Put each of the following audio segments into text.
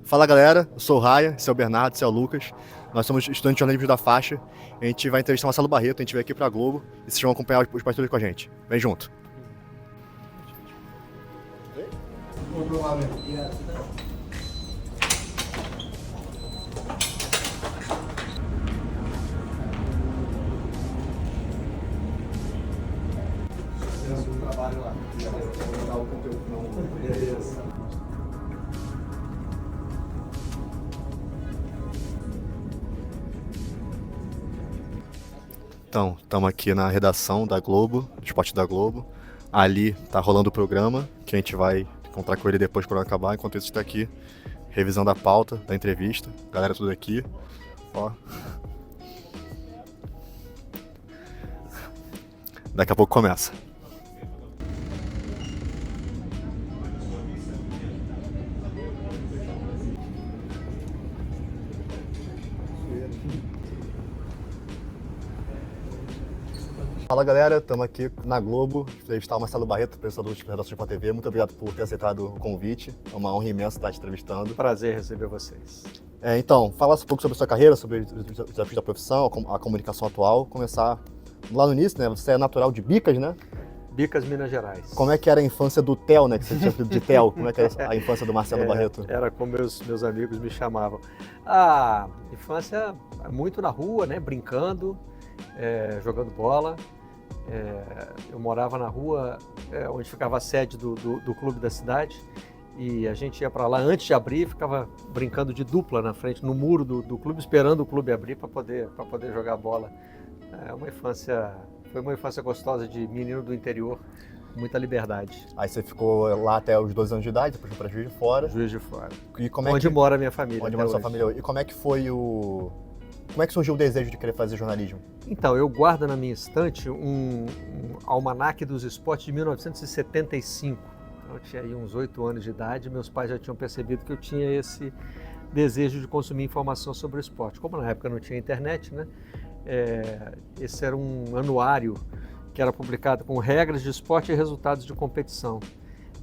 Fala galera, eu sou o Raia, esse é o Bernardo, esse é o Lucas. Nós somos estudantes de jornalismo da faixa. A gente vai entrevistar o Marcelo Barreto, a gente veio aqui pra Globo e vocês vão acompanhar os bastidores com a gente. Vem junto. Então, estamos aqui na redação da Globo, do Esporte da Globo. Ali tá rolando o programa, que a gente vai encontrar com ele depois quando acabar. Enquanto isso, está aqui, revisando a pauta da entrevista. Galera, tudo aqui. Ó. Daqui a pouco começa. Fala galera, estamos aqui na Globo, entrevistar o Marcelo Barreto, apresentador de Redação Sport TV. Muito obrigado por ter aceitado o convite, é uma honra imensa estar te entrevistando. Prazer receber vocês. Então, fala um pouco sobre a sua carreira, sobre os desafios da profissão, a comunicação atual. Começar lá no início, né? Você é natural de Bicas, né? Bicas, Minas Gerais. Como é que era a infância do Theo, né? Que você tinha apelido de Theo. Como é que era a infância do Marcelo Barreto? Era como meus amigos me chamavam. A infância muito na rua, né? Brincando, jogando bola. Eu morava na rua onde ficava a sede do clube da cidade e a gente ia para lá antes de abrir, ficava brincando de dupla na frente, no muro do clube, esperando o clube abrir para poder jogar bola. Foi uma infância gostosa de menino do interior, com muita liberdade. Aí você ficou lá até os 12 anos de idade, depois foi para Juiz de Fora. Juiz de Fora. E onde mora a minha família. Onde mora a sua família. E como é que foi Como é que surgiu o desejo de querer fazer jornalismo? Então, eu guardo na minha estante um almanaque dos esportes de 1975. Eu tinha aí uns 8 anos de idade, meus pais já tinham percebido que eu tinha esse desejo de consumir informação sobre o esporte. Como na época não tinha internet, né? Esse era um anuário que era publicado com regras de esporte e resultados de competição.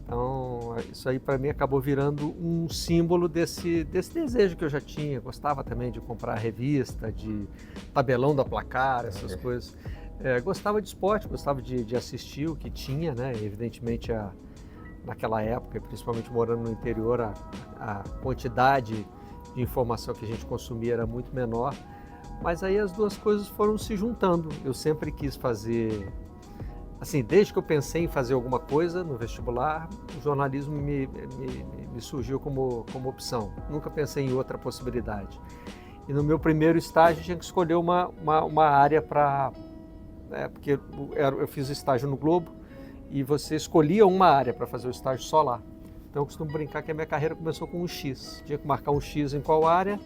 Então, isso aí para mim acabou virando um símbolo desse desejo que eu já tinha. Gostava também de comprar revista, de tabelão da Placar, essas coisas. Gostava de esporte, gostava de assistir o que tinha, né? Evidentemente, naquela época, principalmente morando no interior, a quantidade de informação que a gente consumia era muito menor. Mas aí as duas coisas foram se juntando. Eu sempre quis fazer... Assim, desde que eu pensei em fazer alguma coisa no vestibular, o jornalismo me surgiu como opção. Nunca pensei em outra possibilidade. E no meu primeiro estágio tinha que escolher uma área para... porque eu fiz estágio no Globo e você escolhia uma área para fazer o estágio só lá. Então eu costumo brincar que a minha carreira começou com um X. Tinha que marcar um X em qual área.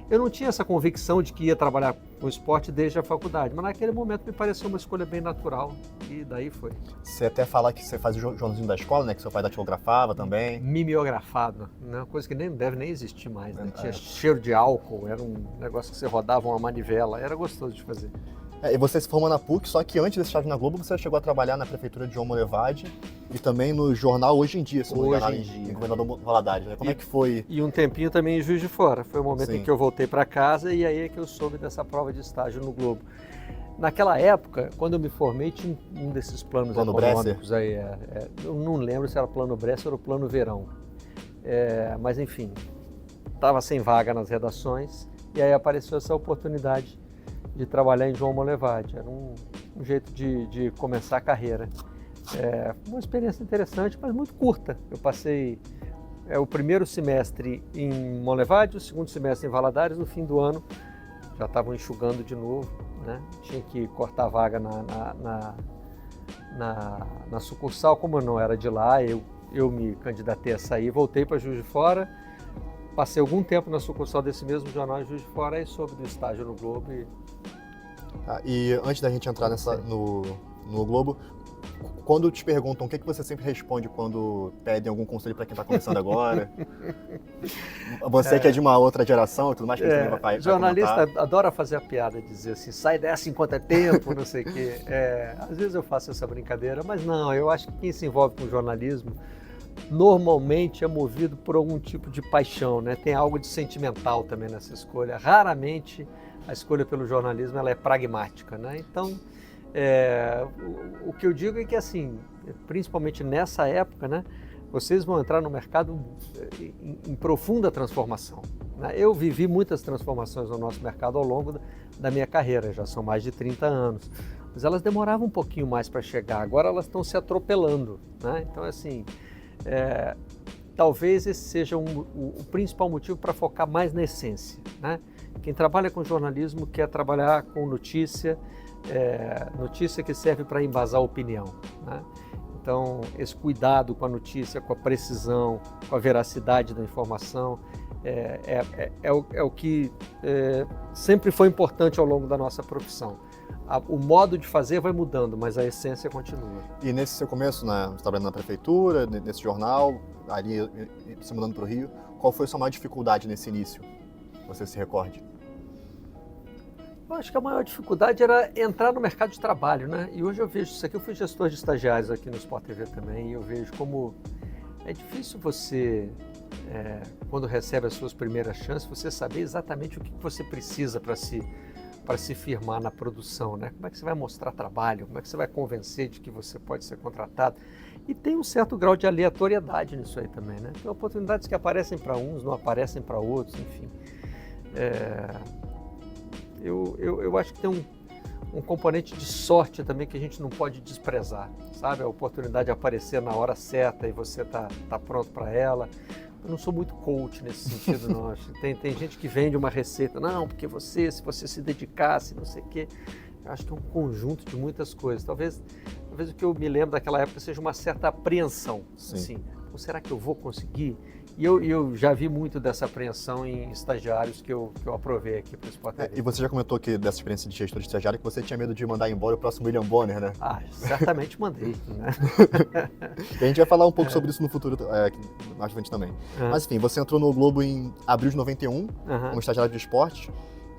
Eu não tinha essa convicção de que ia trabalhar com esporte desde a faculdade, mas naquele momento me pareceu uma escolha bem natural e daí foi. Você até fala que você fazia o jornalismo da escola, né? Que seu pai datilografava também. Mimeografado, né? Uma coisa que nem deve nem existir mais, né? Tinha cheiro de álcool, era um negócio que você rodava uma manivela, era gostoso de fazer. E você se formou na PUC, só que antes desse estágio na Globo, você chegou a trabalhar na prefeitura de João Monlevade e também no jornal Hoje em Dia, se não me engano, em Governador Valadares, né? Como é que foi? E um tempinho também em Juiz de Fora. Foi o momento em que eu voltei para casa e aí é que eu soube dessa prova de estágio no Globo. Naquela época, quando eu me formei, tinha um desses planos econômicos aí. Eu não lembro se era plano Bresser ou plano Verão. Mas enfim, estava sem vaga nas redações e aí apareceu essa oportunidade de trabalhar em João Monlevade. Era um jeito de começar a carreira. Uma experiência interessante, mas muito curta. Eu passei o primeiro semestre em Monlevade, o segundo semestre em Valadares. No fim do ano já estavam enxugando de novo, né? Tinha que cortar a vaga na sucursal. Como eu não era de lá, eu me candidatei a sair, voltei para Juiz de Fora. Passei algum tempo na sucursal desse mesmo jornal de Juiz de Fora e soube do estágio no Globo. E antes da gente entrar no Globo, quando te perguntam, o que você sempre responde quando pedem algum conselho para quem está começando agora? Você que é de uma outra geração e tudo mais, que também vai jornalista comentar. Adora fazer a piada, dizer assim, sai dessa enquanto é tempo, não sei o quê. Às vezes eu faço essa brincadeira, mas não, eu acho que quem se envolve com jornalismo normalmente é movido por algum tipo de paixão, né? Tem algo de sentimental também nessa escolha. Raramente a escolha pelo jornalismo ela é pragmática, né? Então, o que eu digo é que, assim, principalmente nessa época, né, vocês vão entrar no mercado em profunda transformação, né? Eu vivi muitas transformações no nosso mercado ao longo da minha carreira, já são mais de 30 anos, mas elas demoravam um pouquinho mais para chegar, agora elas estão se atropelando, né? Então, assim, talvez esse seja o principal motivo para focar mais na essência, né? Quem trabalha com jornalismo quer trabalhar com notícia, notícia que serve para embasar a opinião, né? Então, esse cuidado com a notícia, com a precisão, com a veracidade da informação, é o que sempre foi importante ao longo da nossa profissão. O modo de fazer vai mudando, mas a essência continua. E nesse seu começo, né, você trabalhando na prefeitura, nesse jornal, ali se mudando para o Rio, qual foi a sua maior dificuldade nesse início? Você se recorde? Eu acho que a maior dificuldade era entrar no mercado de trabalho, né? E hoje eu vejo isso aqui, eu fui gestor de estagiários aqui no Sport TV também, e eu vejo como é difícil você, quando recebe as suas primeiras chances, você saber exatamente o que você precisa para se firmar na produção, né? Como é que você vai mostrar trabalho, como é que você vai convencer de que você pode ser contratado. E tem um certo grau de aleatoriedade nisso aí também, né? Tem oportunidades que aparecem para uns, não aparecem para outros, enfim. Eu acho que tem um componente de sorte também que a gente não pode desprezar, sabe? A oportunidade de aparecer na hora certa e você tá pronto para ela. Eu não sou muito coach nesse sentido, não. Tem gente que vende uma receita, não, porque se você se dedicasse, não sei o quê. Eu acho que é um conjunto de muitas coisas. Talvez o que eu me lembro daquela época seja uma certa apreensão. Sim. Assim, será que eu vou conseguir? E eu já vi muito dessa apreensão em estagiários que eu aprovei aqui para o Sport TV. E você já comentou que dessa experiência de gestor de estagiário que você tinha medo de mandar embora o próximo William Bonner, né? Ah, certamente mandei, né? E a gente vai falar um pouco sobre isso no futuro, mais frente também. Mas enfim, você entrou no Globo em abril de 91, como estagiário de esportes.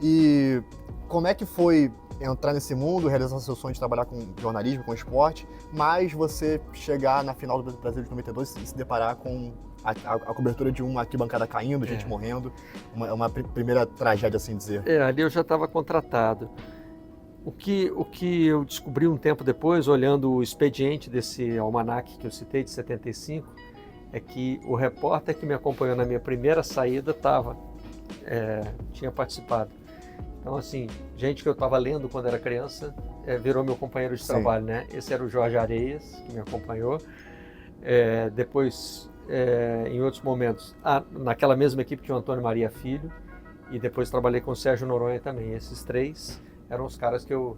E como é que foi entrar nesse mundo, realizar seu sonho de trabalhar com jornalismo, com esporte, mas você chegar na final do Brasil de 92 e se deparar com a cobertura de uma arquibancada caindo, gente morrendo, uma primeira tragédia, assim dizer. Ali eu já estava contratado. O que eu descobri um tempo depois, olhando o expediente desse almanaque que eu citei, de 75, é que o repórter que me acompanhou na minha primeira saída tinha participado. Então, assim, gente que eu estava lendo quando era criança, virou meu companheiro de trabalho, né? Esse era o Jorge Areias, que me acompanhou. Depois, em outros momentos, naquela mesma equipe tinha o Antônio Maria Filho, e depois trabalhei com o Sérgio Noronha também. Esses três eram os caras que eu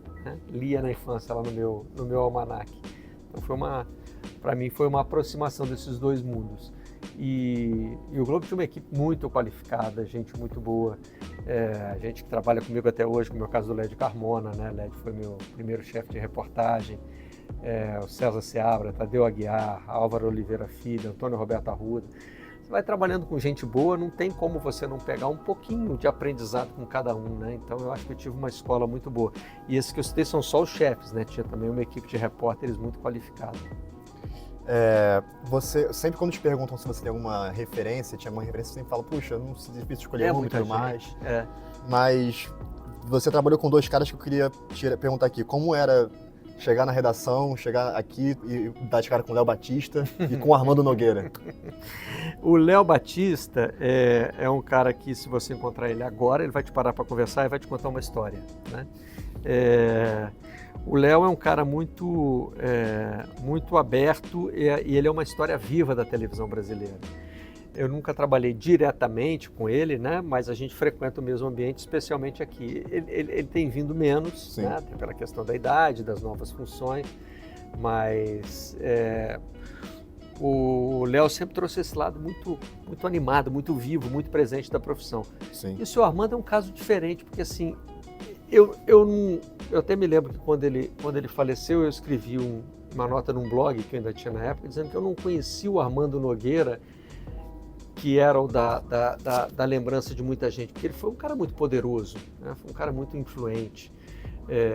lia na infância lá no meu almanaque. Então, para mim, foi uma aproximação desses dois mundos. E o Globo tinha uma equipe muito qualificada, gente muito boa, gente que trabalha comigo até hoje, como é o caso do Lédio Carmona, né? Lédio foi meu primeiro chefe de reportagem, o César Seabra, Tadeu Aguiar, Álvaro Oliveira Filho, Antônio Roberto Arruda. Você vai trabalhando com gente boa, não tem como você não pegar um pouquinho de aprendizado com cada um, né? Então eu acho que eu tive uma escola muito boa. E esses que eu citei são só os chefes, né? Tinha também uma equipe de repórteres muito qualificada. Você, sempre quando te perguntam se você tem alguma referência, tinha alguma referência, você sempre fala, puxa, não sei se é difícil escolher uma e tudo mais. Mas você trabalhou com dois caras que eu queria te perguntar aqui. Como era chegar na redação, chegar aqui e dar de cara com o Léo Batista e com o Armando Nogueira? O Léo Batista é um cara que, se você encontrar ele agora, ele vai te parar para conversar e vai te contar uma história, né? O Léo é um cara muito aberto e ele é uma história viva da televisão brasileira. Eu nunca trabalhei diretamente com ele, né? Mas a gente frequenta o mesmo ambiente, especialmente aqui. Ele tem vindo menos, né? Até pela questão da idade, das novas funções, mas o Léo sempre trouxe esse lado muito, muito animado, muito vivo, muito presente da profissão. Sim. E o senhor Armando é um caso diferente, porque assim, eu até me lembro que quando ele faleceu, eu escrevi uma nota num blog que eu ainda tinha na época, dizendo que eu não conhecia o Armando Nogueira, que era o da lembrança de muita gente, porque ele foi um cara muito poderoso, né? Foi um cara muito influente.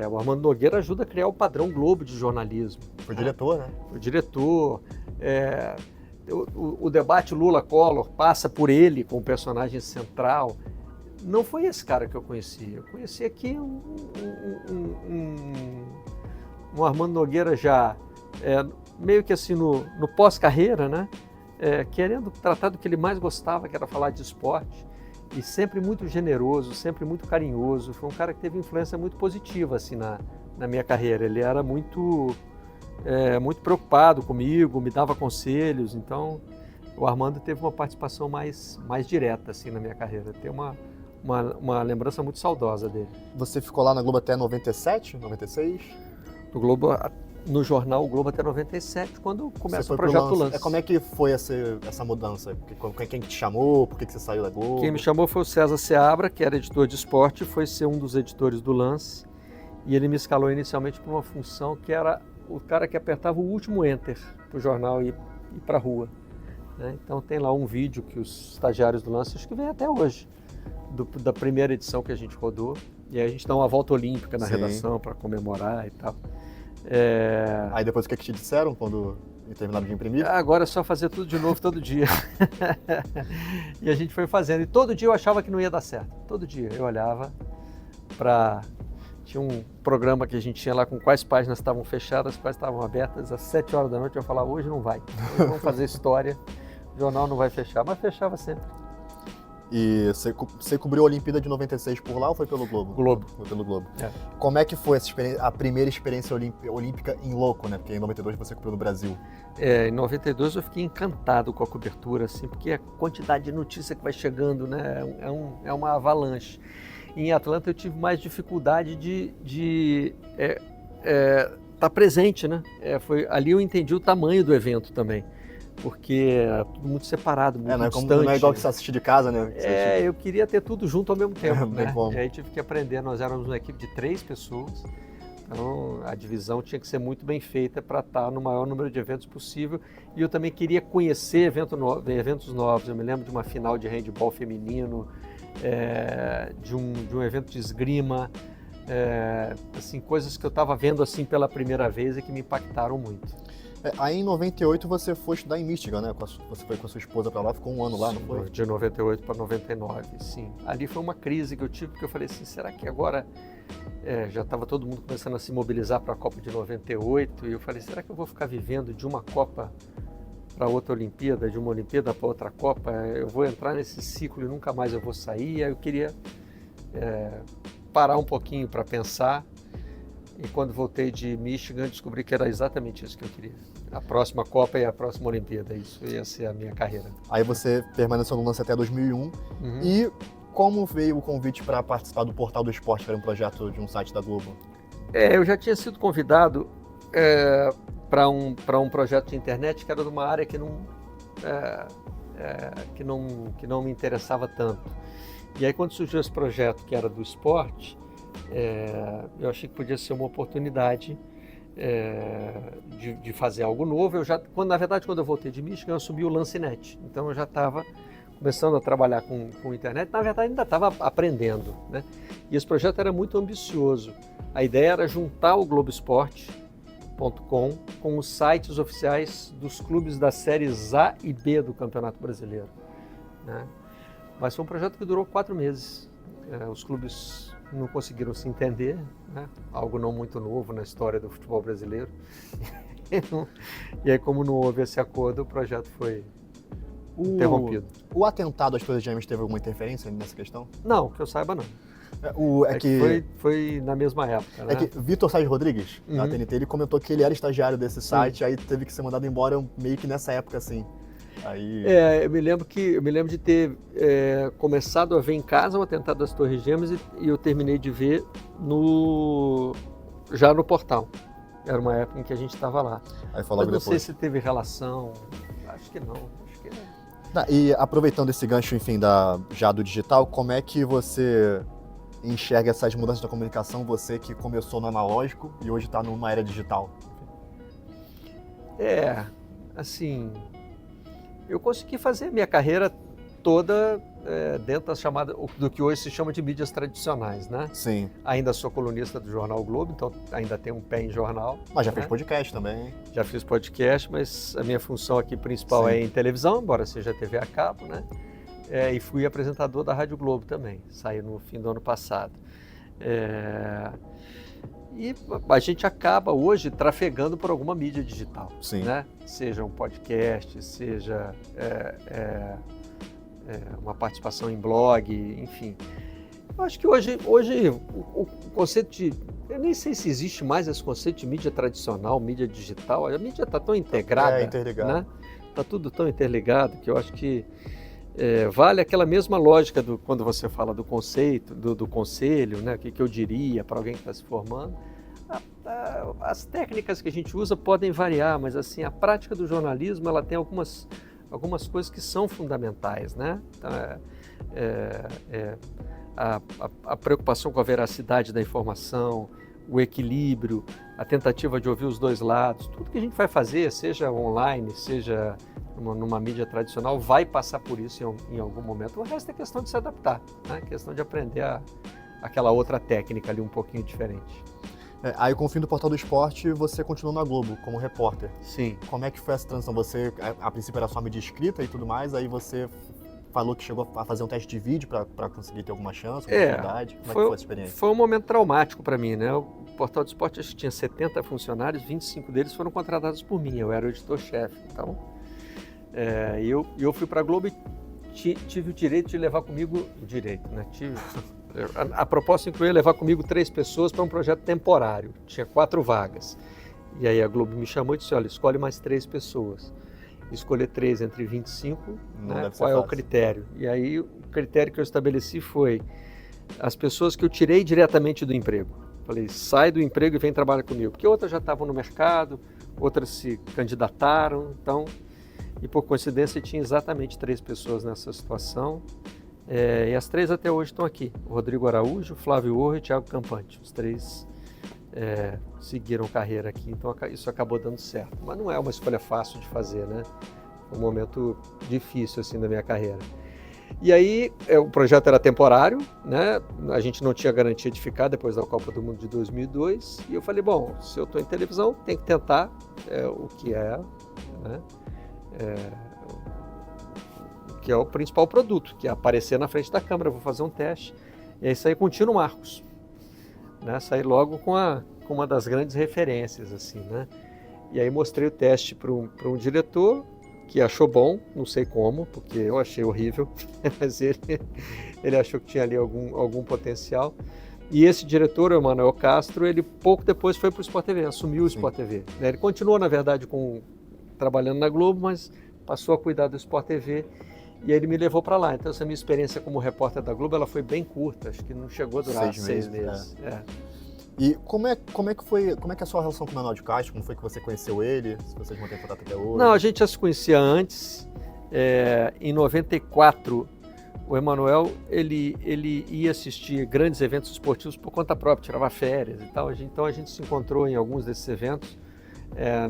O Armando Nogueira ajuda a criar o padrão Globo de jornalismo. Foi diretor, né? Foi diretor. o debate Lula-Collor passa por ele como personagem central. Não foi esse cara que eu conheci. Eu conheci aqui um Armando Nogueira já meio que assim no pós-carreira, né? Querendo tratar do que ele mais gostava, que era falar de esporte, e sempre muito generoso, sempre muito carinhoso. Foi um cara que teve influência muito positiva assim na minha carreira. Ele era muito preocupado comigo, me dava conselhos. Então, o Armando teve uma participação mais direta assim na minha carreira. Tem uma lembrança muito saudosa dele. Você ficou lá na Globo até 97, 96? No jornal O Globo até 97, quando começa o projeto Lance. Como é que foi essa mudança? Quem te chamou? Por que você saiu da Globo? Quem me chamou foi o César Seabra, que era editor de esporte, foi ser um dos editores do Lance. E ele me escalou inicialmente para uma função que era o cara que apertava o último enter para o jornal e para a rua. Né? Então tem lá um vídeo que os estagiários do Lance, acho que vem até hoje, da primeira edição que a gente rodou. E aí a gente dá uma volta olímpica na redação para comemorar e tal. Aí depois o que te disseram quando terminaram de imprimir? Agora é só fazer tudo de novo todo dia. E a gente foi fazendo. E todo dia eu achava que não ia dar certo. Todo dia eu olhava para... Tinha um programa que a gente tinha lá com quais páginas estavam fechadas, quais estavam abertas. Às 7 horas da noite eu falava, hoje não vai. Hoje vamos fazer história, o jornal não vai fechar. Mas fechava sempre. E você cobriu a Olimpíada de 96 por lá ou foi pelo Globo? Globo. Foi pelo Globo. Como é que foi a primeira experiência olímpica em loco, né? Porque em 92 você cobriu no Brasil. Em 92 eu fiquei encantado com a cobertura, assim, porque a quantidade de notícia que vai chegando, né? É uma avalanche. Em Atlanta eu tive mais dificuldade de estar presente, né? Ali eu entendi o tamanho do evento também. Porque era tudo muito separado, muito distante. Não é igual que você assistir de casa, né? Eu queria ter tudo junto ao mesmo tempo, né? Bom. E aí tive que aprender, nós éramos uma equipe de 3 pessoas, então a divisão tinha que ser muito bem feita para estar no maior número de eventos possível. E eu também queria conhecer eventos novos. Eu me lembro de uma final de handebol feminino, de um evento de esgrima, assim, coisas que eu estava vendo assim pela primeira vez e que me impactaram muito. Aí em 98 você foi estudar em Michigan, né? Você foi com a sua esposa para lá, ficou um ano lá, não foi? De 98 para 99, sim. Ali foi uma crise que eu tive, porque eu falei assim, será que agora já estava todo mundo começando a se mobilizar para a Copa de 98, e eu falei, será que eu vou ficar vivendo de uma Copa para outra Olimpíada, de uma Olimpíada para outra Copa? Eu vou entrar nesse ciclo e nunca mais eu vou sair. Aí eu queria parar um pouquinho para pensar. E quando voltei de Michigan, descobri que era exatamente isso que eu queria. A próxima Copa e a próxima Olimpíada, isso ia ser a minha carreira. Aí você permaneceu no Lance até 2001. E como veio o convite para participar do Portal do Esporte, que era um projeto de um site da Globo? Eu já tinha sido convidado para um projeto de internet que era de uma área que não me interessava tanto. E aí quando surgiu esse projeto que era do esporte, eu achei que podia ser uma oportunidade de fazer algo novo. Na verdade, quando eu voltei de Michigan, eu assumi o Lancenet. Então eu já estava começando a trabalhar com internet. Na verdade, ainda estava aprendendo, né? E esse projeto era muito ambicioso. A ideia era juntar o Globoesporte.com com os sites oficiais dos clubes das séries A e B do Campeonato Brasileiro, né? Mas foi um projeto que durou 4 meses. Os clubes não conseguiram se entender, né? Algo não muito novo na história do futebol brasileiro. E aí, como não houve esse acordo, o projeto foi interrompido. O atentado às Torres Gêmeas teve alguma interferência nessa questão? Não, que eu saiba não. Foi na mesma época, né? É que Vitor Sá Rodrigues, da TNT, ele comentou que ele era estagiário desse site, aí teve que ser mandado embora meio que nessa época, assim. Aí... eu me lembro de ter começado a ver em casa o atentado das Torres Gêmeas e eu terminei de ver já no portal. Era uma época em que a gente estava lá. Aí falou Mas não sei depois. se teve relação, acho que não. E aproveitando esse gancho, enfim, já do digital, como é que você enxerga essas mudanças da comunicação, você que começou no analógico e hoje está numa era digital? Assim... Eu consegui fazer minha carreira toda dentro da chamada, do que hoje se chama de mídias tradicionais, né? Sim. Ainda sou colunista do Jornal o Globo, então ainda tenho um pé em jornal. Mas já né? fez podcast também. Já fiz podcast, mas a minha função aqui principal é em televisão, embora seja TV a cabo, né? E fui apresentador da Rádio Globo também, saí no fim do ano passado. E a gente acaba hoje trafegando por alguma mídia digital, Sim. né? Seja um podcast, seja uma participação em blog, enfim. Eu acho que hoje o conceito de... Eu nem sei se existe mais esse conceito de mídia tradicional, mídia digital. A mídia está tão integrada, interligado. né? Está tudo tão interligado que eu acho que vale aquela mesma lógica quando você fala do conceito, do conselho, né? O que eu diria para alguém que está se formando. As técnicas que a gente usa podem variar, mas assim, a prática do jornalismo ela tem algumas coisas que são fundamentais, né? Então, a preocupação com a veracidade da informação, o equilíbrio, a tentativa de ouvir os dois lados, tudo que a gente vai fazer, seja online, seja numa mídia tradicional, vai passar por isso em algum momento. O resto é questão de se adaptar, né? Questão de aprender aquela outra técnica ali um pouquinho diferente. Aí com o fim do Portal do Esporte, você continuou na Globo como repórter. Sim. Como é que foi essa transição? Você, a princípio, era só mídia escrita e tudo mais, aí você falou que chegou a fazer um teste de vídeo para conseguir ter alguma chance, oportunidade. Como é que foi essa experiência? Foi um momento traumático para mim, né? O Portal do Esporte acho que tinha 70 funcionários, 25 deles foram contratados por mim, eu era o editor-chefe. Então, eu fui para a Globo e tive o direito de levar comigo... A proposta incluía levar comigo 3 pessoas para um projeto temporário. Tinha 4 vagas. E aí a Globo me chamou e disse, olha, escolhe mais 3 pessoas. Escolher 3 entre 25, né? Qual é o critério? E aí o critério que eu estabeleci foi as pessoas que eu tirei diretamente do emprego. Falei, sai do emprego e vem trabalhar comigo. Porque outras já estavam no mercado, outras se candidataram, então... E por coincidência tinha exatamente 3 pessoas nessa situação. E as 3 até hoje estão aqui. O Rodrigo Araújo, o Flávio Orro e o Thiago Campante. Os 3 seguiram carreira aqui, então isso acabou dando certo. Mas não é uma escolha fácil de fazer, né? Foi um momento difícil assim da minha carreira. E aí o projeto era temporário, né? A gente não tinha garantia de ficar depois da Copa do Mundo de 2002. E eu falei, bom, se eu estou em televisão, tem que tentar o que né? Que é o principal produto, que é aparecer na frente da câmera, vou fazer um teste. E aí saí com o Tino Marcos, né? Saí logo com uma das grandes referências, assim, né? E aí mostrei o teste para um diretor, que achou bom, não sei como, porque eu achei horrível, mas ele achou que tinha ali algum potencial. E esse diretor, o Emanuel Castro, ele pouco depois foi para o Sport TV, assumiu o Sport TV. Né? Ele continuou, na verdade, trabalhando na Globo, mas passou a cuidar do Sport TV e aí ele me levou para lá. Então essa minha experiência como repórter da Globo, ela foi bem curta, acho que não chegou a durar 6 meses. E como é que é a sua relação com o Manuel de Castro? Como foi que você conheceu ele? Se vocês mantêm contato até hoje? Não, a gente já se conhecia antes. Em 94, o Emanuel ele ia assistir grandes eventos esportivos por conta própria, tirava férias e tal. Então a gente se encontrou em alguns desses eventos.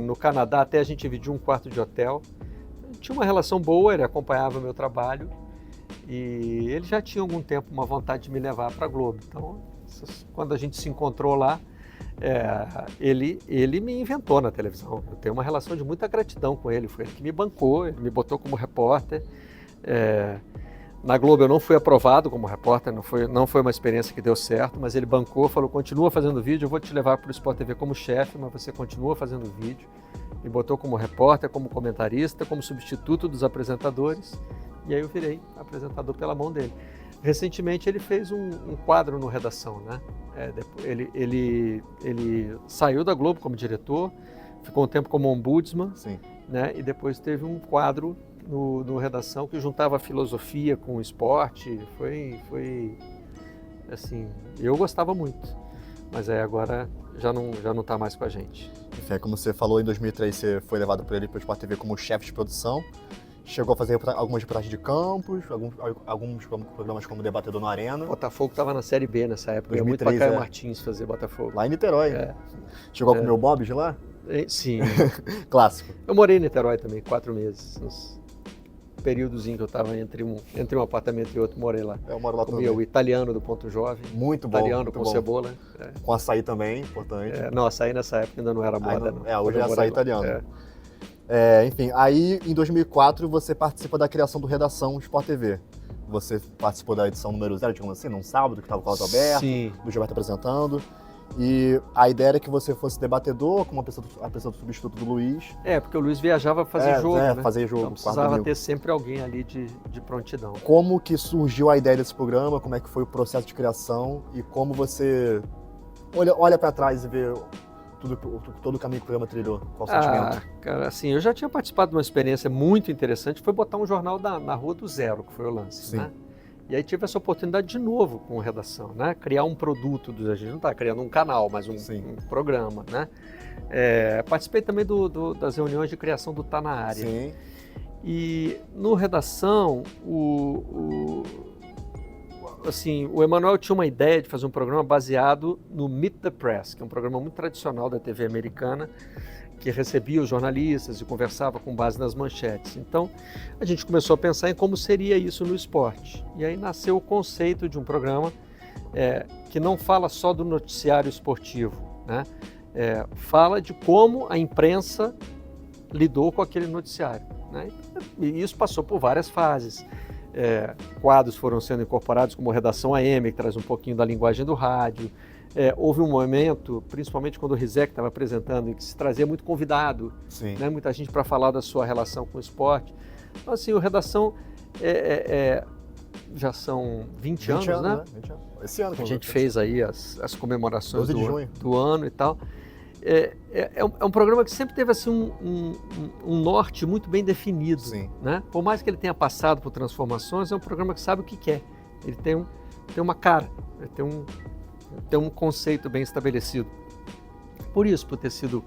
No Canadá até a gente dividiu um quarto de hotel. Tinha uma relação boa, ele acompanhava o meu trabalho e ele já tinha algum tempo uma vontade de me levar para a Globo. Então, quando a gente se encontrou lá, ele me inventou na televisão. Eu tenho uma relação de muita gratidão com ele. Foi ele que me bancou, ele me botou como repórter. Na Globo eu não fui aprovado como repórter, não foi uma experiência que deu certo, mas ele bancou, falou, continua fazendo vídeo, eu vou te levar para o Sport TV como chefe, mas você continua fazendo vídeo. Me botou como repórter, como comentarista, como substituto dos apresentadores, e aí eu virei apresentador pela mão dele. Recentemente ele fez um quadro no Redação, né? Ele saiu da Globo como diretor, ficou um tempo como ombudsman, né? E depois teve um quadro no Redação que juntava a filosofia com o esporte. Foi assim, eu gostava muito, mas agora já não está mais com a gente. Enfim, como você falou, em 2003 você foi levado por ele para o Sport TV como chefe de produção. Chegou a fazer algumas reportagens de campos, alguns programas como Debatedor no Arena. Botafogo estava na Série B nessa época, 2003, ia muito para Caio Martins fazer Botafogo. Lá em Niterói. Chegou a comer o Bob's lá? Sim. Clássico. Eu morei em Niterói também, 4 meses. períodozinho que eu estava entre um apartamento e outro, morei lá. Eu moro lá Comia também. o italiano do Ponto Jovem. Muito bom. Italiano muito com bom. cebola. Com açaí também, importante. Não, açaí nessa época ainda não era moda, não. Hoje é Quando eu açaí morei lá. italiano. Enfim, aí em 2004 você participa da criação do Redação Sport TV. Você participou da edição número 0, digamos assim, num sábado, que estava com o Auto Aberto, Sim. do Gilberto apresentando. E a ideia era que você fosse debatedor, como a pessoa do substituto do Luiz. Porque o Luiz viajava fazer jogo, né? fazer jogo. Então precisava ter sempre alguém ali de prontidão. Como que surgiu a ideia desse programa, como é que foi o processo de criação e como você olha para trás e vê todo o caminho que o programa trilhou? Qual o sentimento? Cara, assim, eu já tinha participado de uma experiência muito interessante, foi botar um jornal na rua do zero, que foi o lance, Sim. né? E aí tive essa oportunidade de novo com Redação, né? Criar um produto, a gente não está criando um canal, mas um programa, né? Participei também das reuniões de criação do Tá Na Área. Sim. E no Redação, o Emanuel tinha uma ideia de fazer um programa baseado no Meet the Press, que é um programa muito tradicional da TV americana, que recebia os jornalistas e conversava com base nas manchetes. Então, a gente começou a pensar em como seria isso no esporte. E aí nasceu o conceito de um programa que não fala só do noticiário esportivo, né? Fala de como a imprensa lidou com aquele noticiário, né? E isso passou por várias fases. Quadros foram sendo incorporados, como Redação AM, que traz um pouquinho da linguagem do rádio. Houve um momento, principalmente quando o Rizek estava apresentando, em que se trazia muito convidado, né? Muita gente para falar da sua relação com o esporte. Então, assim, o Redação já são 20 anos, né? 20 anos. Esse ano. A gente fez aí as comemorações 12 de junho. do ano e tal. É um programa que sempre teve assim, um norte muito bem definido. Sim. Né? Por mais que ele tenha passado por transformações, é um programa que sabe o que quer. Ele tem uma cara, ele tem um conceito bem estabelecido. Por isso, por ter sido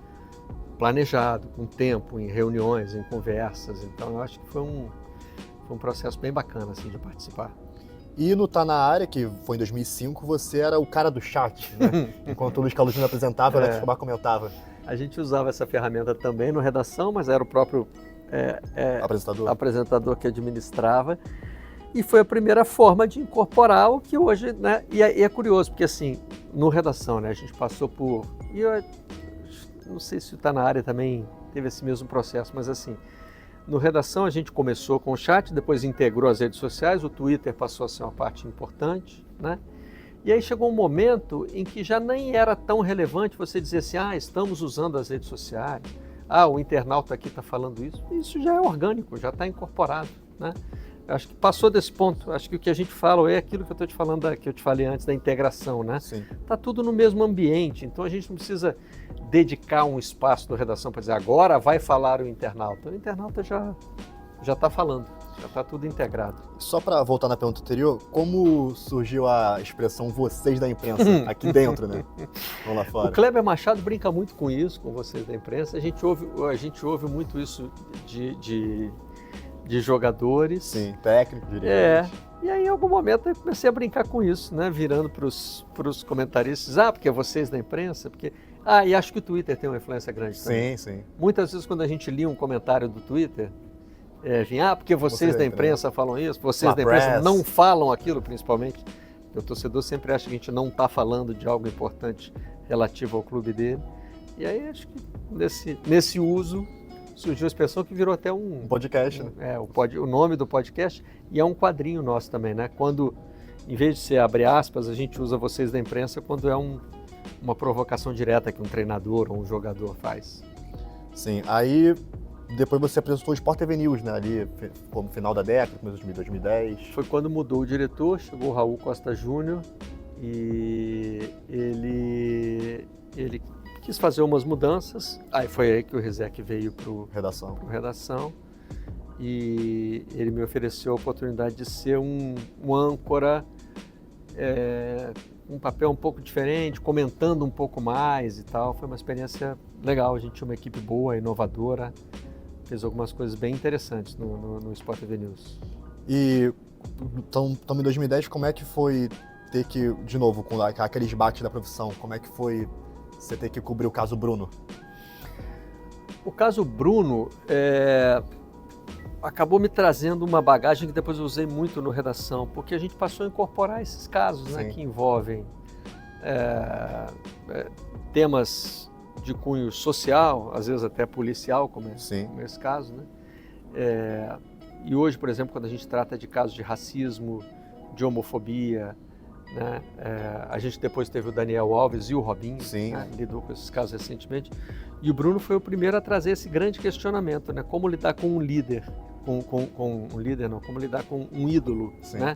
planejado, com tempo, em reuniões, em conversas. Então, eu acho que foi um processo bem bacana assim, de participar. E no Tá Na Área, que foi em 2005, você era o cara do chat, né? Enquanto o Luiz Carlos Júnior apresentava, o Alex Escobar comentava. A gente usava essa ferramenta também no Redação, mas era o próprio apresentador que administrava. E foi a primeira forma de incorporar o que hoje, né? E é curioso, porque assim, no Redação, né, a gente passou por... E eu não sei se o Tá Na Área também teve esse mesmo processo, mas assim, no Redação a gente começou com o chat, depois integrou as redes sociais, o Twitter passou a ser uma parte importante, né? E aí chegou um momento em que já nem era tão relevante você dizer assim, estamos usando as redes sociais, o internauta aqui está falando isso. Isso já é orgânico, já está incorporado, né? Acho que passou desse ponto. Acho que o que a gente fala é aquilo que eu estou te falando, que eu te falei antes da integração, né? Sim. Tá tudo no mesmo ambiente, então a gente não precisa dedicar um espaço da Redação para dizer agora vai falar o internauta. O internauta já está falando, já está tudo integrado. Só para voltar na pergunta anterior, como surgiu a expressão vocês da imprensa aqui dentro, né? Vamos lá fora. O Kleber Machado brinca muito com isso, com vocês da imprensa. A gente ouve muito isso de jogadores. Sim, técnico, dirigente. E aí, em algum momento, eu comecei a brincar com isso, né? Virando para os comentaristas, porque é vocês da imprensa, porque... e acho que o Twitter tem uma influência grande também. Sim. Muitas vezes, quando a gente lia um comentário do Twitter, vinha, porque vocês da imprensa falam isso, vocês da imprensa não falam aquilo, principalmente. O torcedor sempre acha que a gente não está falando de algo importante relativo ao clube dele. E aí, acho que nesse uso... surgiu a expressão que virou até um podcast, né? O nome do podcast, e é um quadrinho nosso também, né? Quando, em vez de ser abre aspas, a gente usa vocês da imprensa quando é uma provocação direta que um treinador ou um jogador faz. Sim, aí depois você apresentou o Sport TV News, né? Ali como final da década, começo de 2010. Foi quando mudou o diretor, chegou o Raul Costa Júnior e ele quis fazer umas mudanças, aí foi aí que o Rizek veio pro Redação e ele me ofereceu a oportunidade de ser um âncora, um papel um pouco diferente, comentando um pouco mais e tal. Foi uma experiência legal, a gente tinha uma equipe boa, inovadora, fez algumas coisas bem interessantes no Sport TV News. E então em 2010, como é que foi ter que, de novo, com aqueles bates da profissão, como é que foi você ter que cobrir o caso Bruno? O caso Bruno, acabou me trazendo uma bagagem que depois eu usei muito no Redação, porque a gente passou a incorporar esses casos, né, que envolvem temas de cunho social, às vezes até policial, como esse caso, né? E hoje, por exemplo, quando a gente trata de casos de racismo, de homofobia, né? A gente depois teve o Daniel Alves e o Robinho, né? Lidou com esses casos recentemente, e o Bruno foi o primeiro a trazer esse grande questionamento, né? Como lidar com um líder, como lidar com um ídolo, né?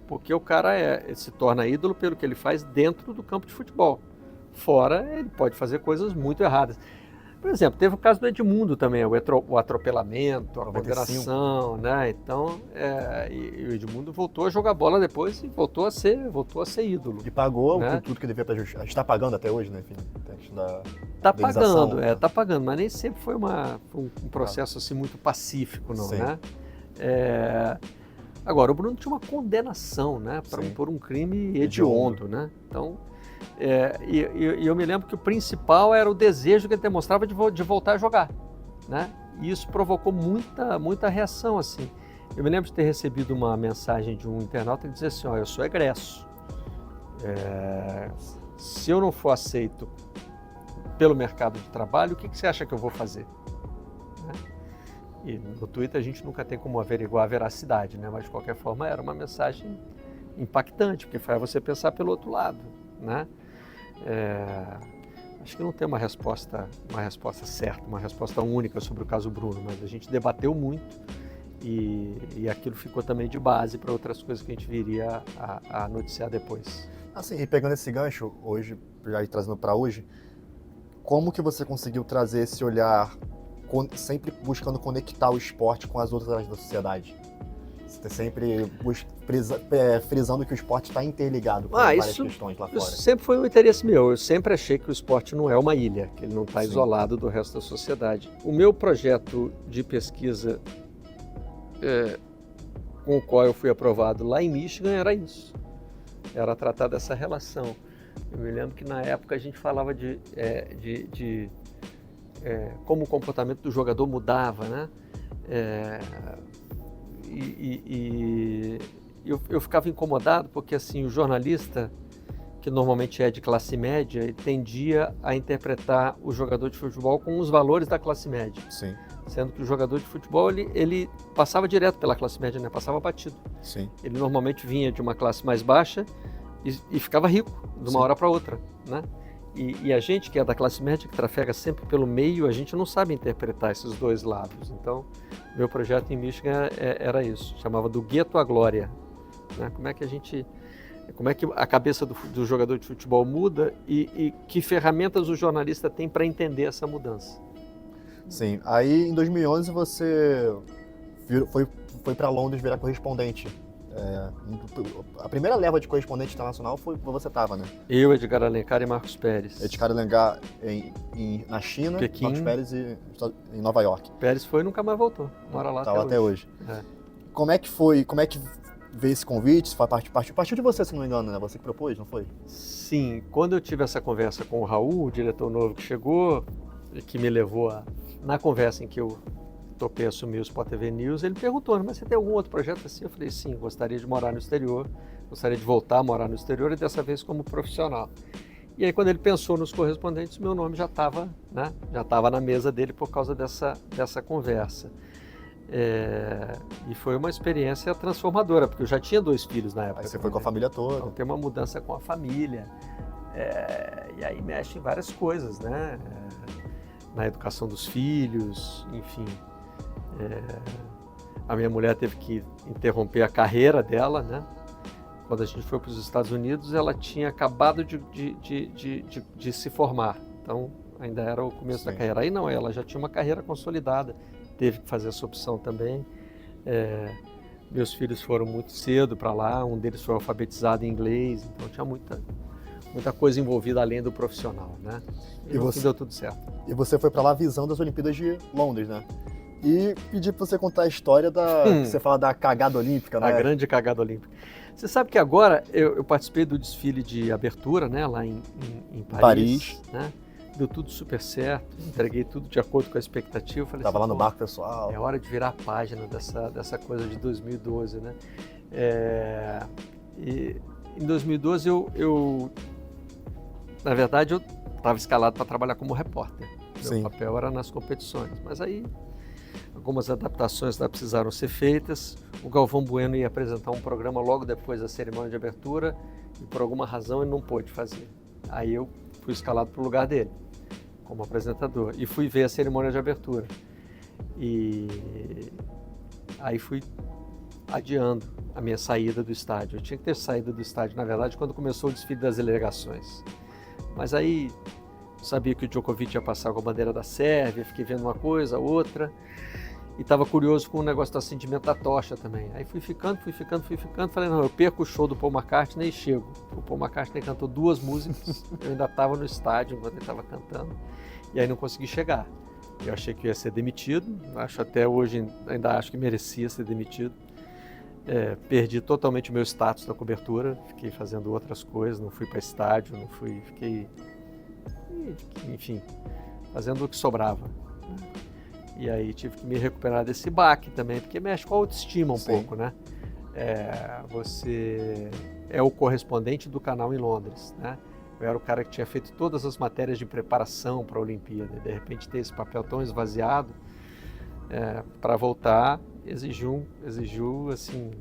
Porque o cara se torna ídolo pelo que ele faz dentro do campo de futebol. Fora, ele pode fazer coisas muito erradas. Por exemplo, teve o caso do Edmundo também, o atropelamento, a condenação, né? Então, e o Edmundo voltou a jogar bola depois e voltou a ser ídolo. E pagou, né? Tudo que devia para justiça. Está pagando até hoje, né? Enfim, Tá pagando, mas nem sempre foi um processo assim muito pacífico, não, né? Agora, o Bruno tinha uma condenação, né? Por um crime hediondo, né? Então, e eu me lembro que o principal era o desejo que ele demonstrava de voltar a jogar, né? E isso provocou muita reação, assim. Eu me lembro de ter recebido uma mensagem de um internauta que dizia assim, eu sou egresso. Se eu não for aceito pelo mercado de trabalho, o que você acha que eu vou fazer? Né? E no Twitter a gente nunca tem como averiguar a veracidade, né? Mas de qualquer forma era uma mensagem impactante, porque faz você pensar pelo outro lado, né? Acho que não tem uma resposta certa, uma resposta única sobre o caso Bruno, mas a gente debateu muito e aquilo ficou também de base para outras coisas que a gente viria a noticiar depois. Assim, e pegando esse gancho hoje, já trazendo para hoje, como que você conseguiu trazer esse olhar, sempre buscando conectar o esporte com as outras áreas da sociedade? Você sempre frisando que o esporte está interligado com várias questões lá fora. Isso sempre foi um interesse meu. Eu sempre achei que o esporte não é uma ilha, que ele não está isolado do resto da sociedade. O meu projeto de pesquisa com o qual eu fui aprovado lá em Michigan era isso. Era tratar dessa relação. Eu me lembro que na época a gente falava de como o comportamento do jogador mudava, né? Eu ficava incomodado porque assim, o jornalista, que normalmente é de classe média, ele tendia a interpretar o jogador de futebol com os valores da classe média. Sim. Sendo que o jogador de futebol ele passava direto pela classe média, né? Passava batido. Sim. Ele normalmente vinha de uma classe mais baixa e ficava rico de uma hora para outra, né? E a gente que é da classe média, que trafega sempre pelo meio, a gente não sabe interpretar esses dois lados. Então, meu projeto em Michigan era isso, chamava do gueto à glória. Né? Como é que a cabeça do jogador de futebol muda e que ferramentas o jornalista tem para entender essa mudança. Sim, aí em 2011 você foi para Londres virar correspondente. A primeira leva de correspondente internacional foi quando você estava, né? Eu, Edgar Alencar e Marcos Pérez. Edgar Alencar na China, Pequim. Marcos Pérez em Nova York. Pérez foi e nunca mais voltou, mora lá até hoje. Como é que foi, como é que veio esse convite? Partiu de você, se não me engano, né? Você que propôs, não foi? Sim, quando eu tive essa conversa com o Raul, o diretor novo que chegou, que me levou na conversa em que eu topei assumir o Sport TV News, ele perguntou, mas você tem algum outro projeto assim? Eu falei, sim, gostaria de morar no exterior, gostaria de voltar a morar no exterior e dessa vez como profissional. E aí quando ele pensou nos correspondentes, meu nome já estava, né? Já estava na mesa dele por causa dessa conversa. E foi uma experiência transformadora, porque eu já tinha 2 filhos na época. Aí você foi com a família toda. Então tem uma mudança com a família, e aí mexe em várias coisas, né? Na educação dos filhos, enfim. A minha mulher teve que interromper a carreira dela, né? Quando a gente foi para os Estados Unidos, ela tinha acabado de se formar, então ainda era o começo da carreira. Aí não, ela já tinha uma carreira consolidada, teve que fazer essa opção também. Meus filhos foram muito cedo para lá, um deles foi alfabetizado em inglês, então tinha muita coisa envolvida além do profissional, né? E no fim deu tudo certo. E você foi para lá visando as Olimpíadas de Londres, né? E pedi para você contar a história que você fala da cagada olímpica, né? A grande cagada olímpica. Você sabe que agora eu participei do desfile de abertura, né? Lá em Paris. Né? deu tudo super certo, entreguei tudo de acordo com a expectativa. Falei Tava assim, lá no barco pessoal. é hora de virar a página dessa coisa de 2012, né? E em 2012 na verdade, eu estava escalado para trabalhar como repórter. Meu papel era nas competições, mas aí algumas adaptações lá precisaram ser feitas. O Galvão Bueno ia apresentar um programa logo depois da cerimônia de abertura e por alguma razão ele não pôde fazer. Aí eu fui escalado para o lugar dele, como apresentador, e fui ver a cerimônia de abertura. E aí fui adiando a minha saída do estádio. Eu tinha que ter saído do estádio, na verdade, quando começou o desfile das delegações. Mas aí sabia que o Djokovic ia passar com a bandeira da Sérvia, fiquei vendo uma coisa, outra, e estava curioso com o negócio do acendimento da tocha também. Aí fui ficando, falei, não, eu perco o show do Paul McCartney e chego. O Paul McCartney cantou 2 músicas, eu ainda estava no estádio quando ele estava cantando, e aí não consegui chegar. Eu achei que ia ser demitido, até hoje ainda acho que merecia ser demitido. Perdi totalmente o meu status da cobertura, fiquei fazendo outras coisas, não fui para estádio, fiquei, enfim, fazendo o que sobrava. E aí tive que me recuperar desse baque também, porque mexe com a autoestima um pouco, né? Você é o correspondente do canal em Londres, né? Eu era o cara que tinha feito todas as matérias de preparação para a Olimpíada, de repente ter esse papel tão esvaziado, para voltar exigiu assim,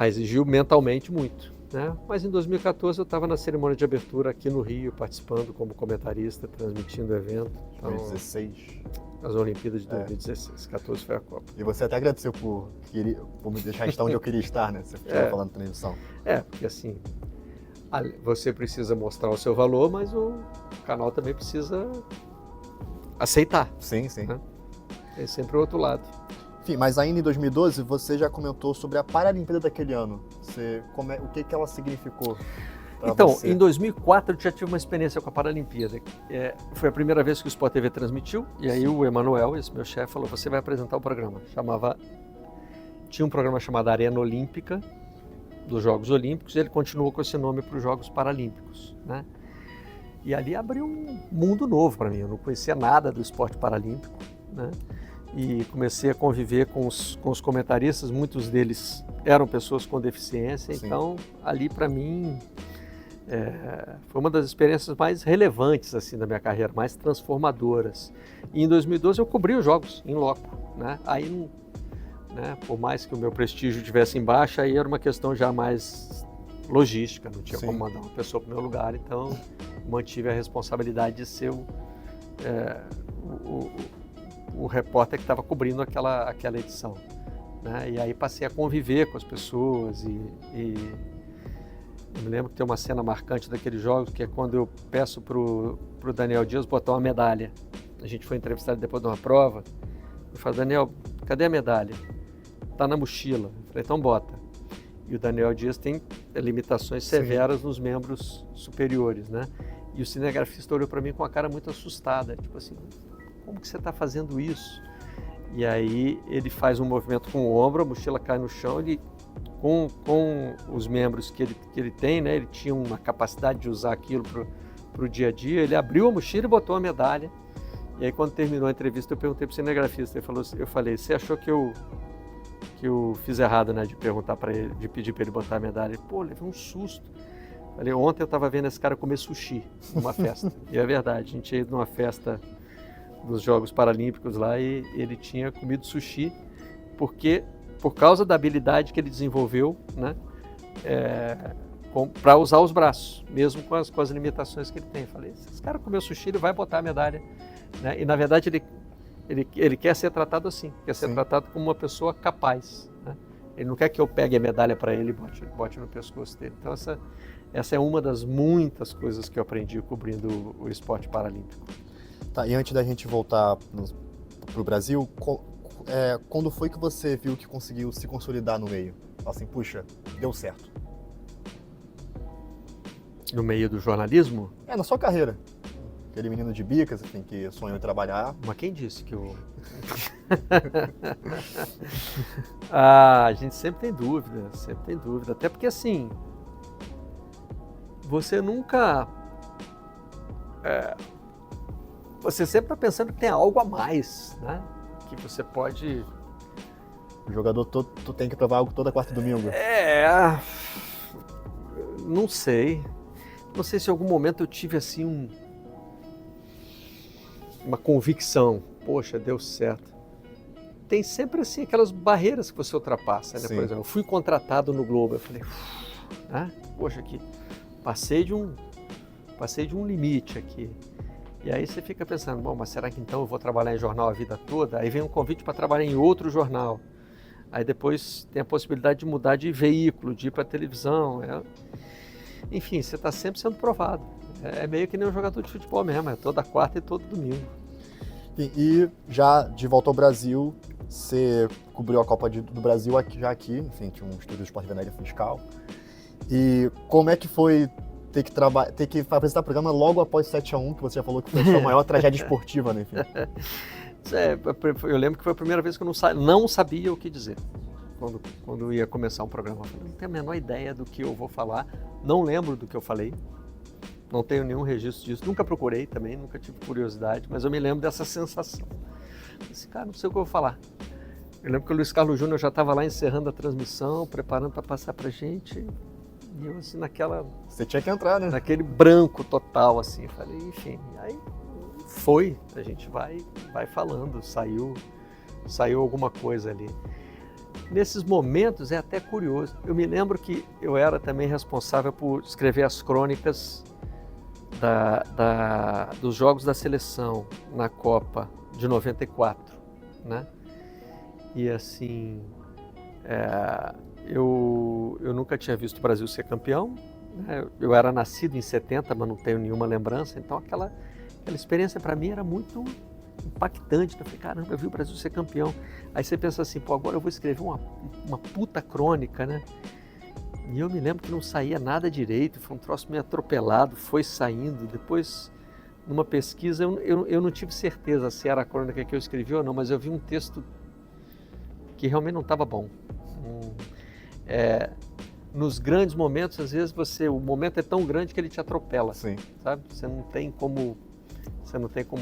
exigiu mentalmente muito, né? Mas em 2014 eu estava na cerimônia de abertura aqui no Rio, participando como comentarista, transmitindo o evento. 2016. As Olimpíadas de 2016, 14 foi a Copa. E você até agradeceu por me deixar estar onde eu queria estar, né? Você estava falando na transmissão. Porque assim, você precisa mostrar o seu valor, mas o canal também precisa aceitar. Sim. Né? É sempre o outro lado. Enfim, mas ainda em 2012 você já comentou sobre a Paralimpíada daquele ano. O que ela significou para você? Em 2004 eu já tive uma experiência com a Paralimpíada. Foi a primeira vez que o Sport TV transmitiu, e aí o Emanuel, esse meu chefe, falou, você vai apresentar o programa. Tinha um programa chamado Arena Olímpica, dos Jogos Olímpicos, e ele continuou com esse nome para os Jogos Paralímpicos, né? E ali abriu um mundo novo para mim, eu não conhecia nada do esporte paralímpico, né? E comecei a conviver com os comentaristas, muitos deles eram pessoas com deficiência. Sim. Então ali para mim foi uma das experiências mais relevantes assim da minha carreira, mais transformadoras. E em 2012 eu cobri os jogos em loco, né? Aí, né, por mais que o meu prestígio estivesse em baixa, aí era uma questão já mais logística, não tinha como mandar uma pessoa para o meu lugar, então mantive a responsabilidade de ser o repórter que estava cobrindo aquela edição, né? E aí passei a conviver com as pessoas e eu me lembro que tem uma cena marcante daqueles jogos, que é quando eu peço pro Daniel Dias botar uma medalha. A gente foi entrevistado depois de uma prova, eu falo, Daniel, cadê a medalha? Tá na mochila. Eu falei, então bota. E o Daniel Dias tem limitações severas nos membros superiores, né? E o cinegrafista olhou para mim com a cara muito assustada, tipo assim, como que você está fazendo isso? E aí ele faz um movimento com o ombro, a mochila cai no chão, ele, com os membros que ele tem, né? Ele tinha uma capacidade de usar aquilo para o dia a dia, ele abriu a mochila e botou a medalha. E aí quando terminou a entrevista eu perguntei para o cinegrafista, eu falei, você achou que eu fiz errado, né, de perguntar para ele, de pedir para ele botar a medalha? Ele, pô, levei um susto. Falei, ontem eu estava vendo esse cara comer sushi numa festa. E é verdade, a gente tinha ido numa festa dos Jogos Paralímpicos lá e ele tinha comido sushi por causa da habilidade que ele desenvolveu, né, para usar os braços, mesmo com as limitações que ele tem. Falei, se esse cara comeu sushi, ele vai botar a medalha, né? E na verdade ele quer ser tratado assim, quer ser tratado como uma pessoa capaz, né? Ele não quer que eu pegue a medalha para ele e bote no pescoço dele. Então essa é uma das muitas coisas que eu aprendi cobrindo o esporte paralímpico. Tá, e antes da gente voltar para o Brasil, quando foi que você viu que conseguiu se consolidar no meio? Assim, puxa, deu certo. No meio do jornalismo? Na sua carreira. Aquele menino de bicas, enfim, que sonhou em trabalhar. Mas quem disse que eu... A gente sempre tem dúvida. Até porque, assim, você nunca você sempre está pensando que tem algo a mais, né? Que você pode... O jogador tu tem que provar algo toda quarta e domingo. Não sei. Não sei se em algum momento eu tive assim uma convicção. Poxa, deu certo. Tem sempre assim aquelas barreiras que você ultrapassa, né? Por exemplo, eu fui contratado no Globo, eu falei, poxa, aqui, passei de um limite aqui. E aí você fica pensando, bom, mas será que então eu vou trabalhar em jornal a vida toda? Aí vem um convite para trabalhar em outro jornal. Aí depois tem a possibilidade de mudar de veículo, de ir para a televisão. Enfim, você está sempre sendo provado. É meio que nem um jogador de futebol mesmo, é toda quarta e todo domingo. E já de volta ao Brasil, você cobriu a Copa do Brasil aqui, enfim, tinha um estúdio de Sport Venéria Fiscal. E como é que foi ter que apresentar o programa logo após 7-1, que você já falou que foi a sua maior tragédia esportiva, né? Enfim. Eu lembro que foi a primeira vez que eu não sabia o que dizer quando ia começar um programa. Eu falei, não tenho a menor ideia do que eu vou falar, não lembro do que eu falei, não tenho nenhum registro disso, nunca procurei também, nunca tive curiosidade, mas eu me lembro dessa sensação. Eu disse, cara, não sei o que eu vou falar. Eu lembro que o Luiz Carlos Júnior já estava lá encerrando a transmissão, preparando para passar para a gente, e eu assim naquela... Você tinha que entrar, né? Naquele branco total, assim, falei, enfim, aí... a gente vai falando, saiu alguma coisa ali. Nesses momentos é até curioso, eu me lembro que eu era também responsável por escrever as crônicas dos jogos da seleção na Copa de 94, né? E assim, eu nunca tinha visto o Brasil ser campeão, né? Eu era nascido em 70, mas não tenho nenhuma lembrança, então aquela experiência para mim era muito impactante. Eu falei, caramba, eu vi o Brasil ser campeão. Aí você pensa assim, pô, agora eu vou escrever uma puta crônica, né? E eu me lembro que não saía nada direito, foi um troço meio atropelado, foi saindo. Depois, numa pesquisa, eu não tive certeza se era a crônica que eu escrevi ou não, mas eu vi um texto que realmente não estava bom. Nos grandes momentos, às vezes o momento é tão grande que ele te atropela, Sim. sabe? Você não tem como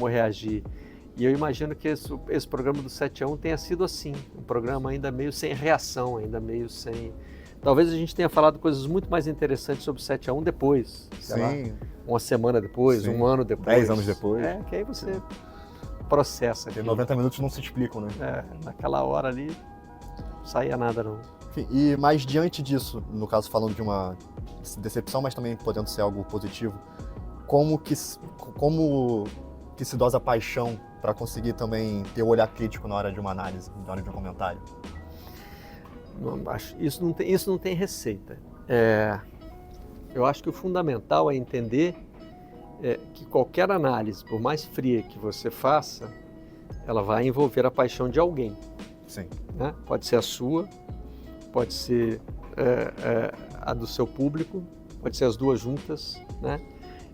reagir. E eu imagino que esse programa do 7-1 tenha sido assim, um programa ainda meio sem reação, ainda meio sem... Talvez a gente tenha falado coisas muito mais interessantes sobre o 7-1 depois, sei lá, uma semana depois, um ano depois. 10 anos depois. Que aí você processa. Porque 90 minutos não se explicam, né? Naquela hora ali, não saía nada não. Enfim, mas diante disso, no caso falando de uma decepção, mas também podendo ser algo positivo, como que se dosa a paixão para conseguir também ter o olhar crítico na hora de uma análise, na hora de um comentário? Isso não tem receita. Eu acho que o fundamental é entender que qualquer análise, por mais fria que você faça, ela vai envolver a paixão de alguém. Sim. Né? Pode ser a sua, pode ser a do seu público, pode ser as duas juntas, né?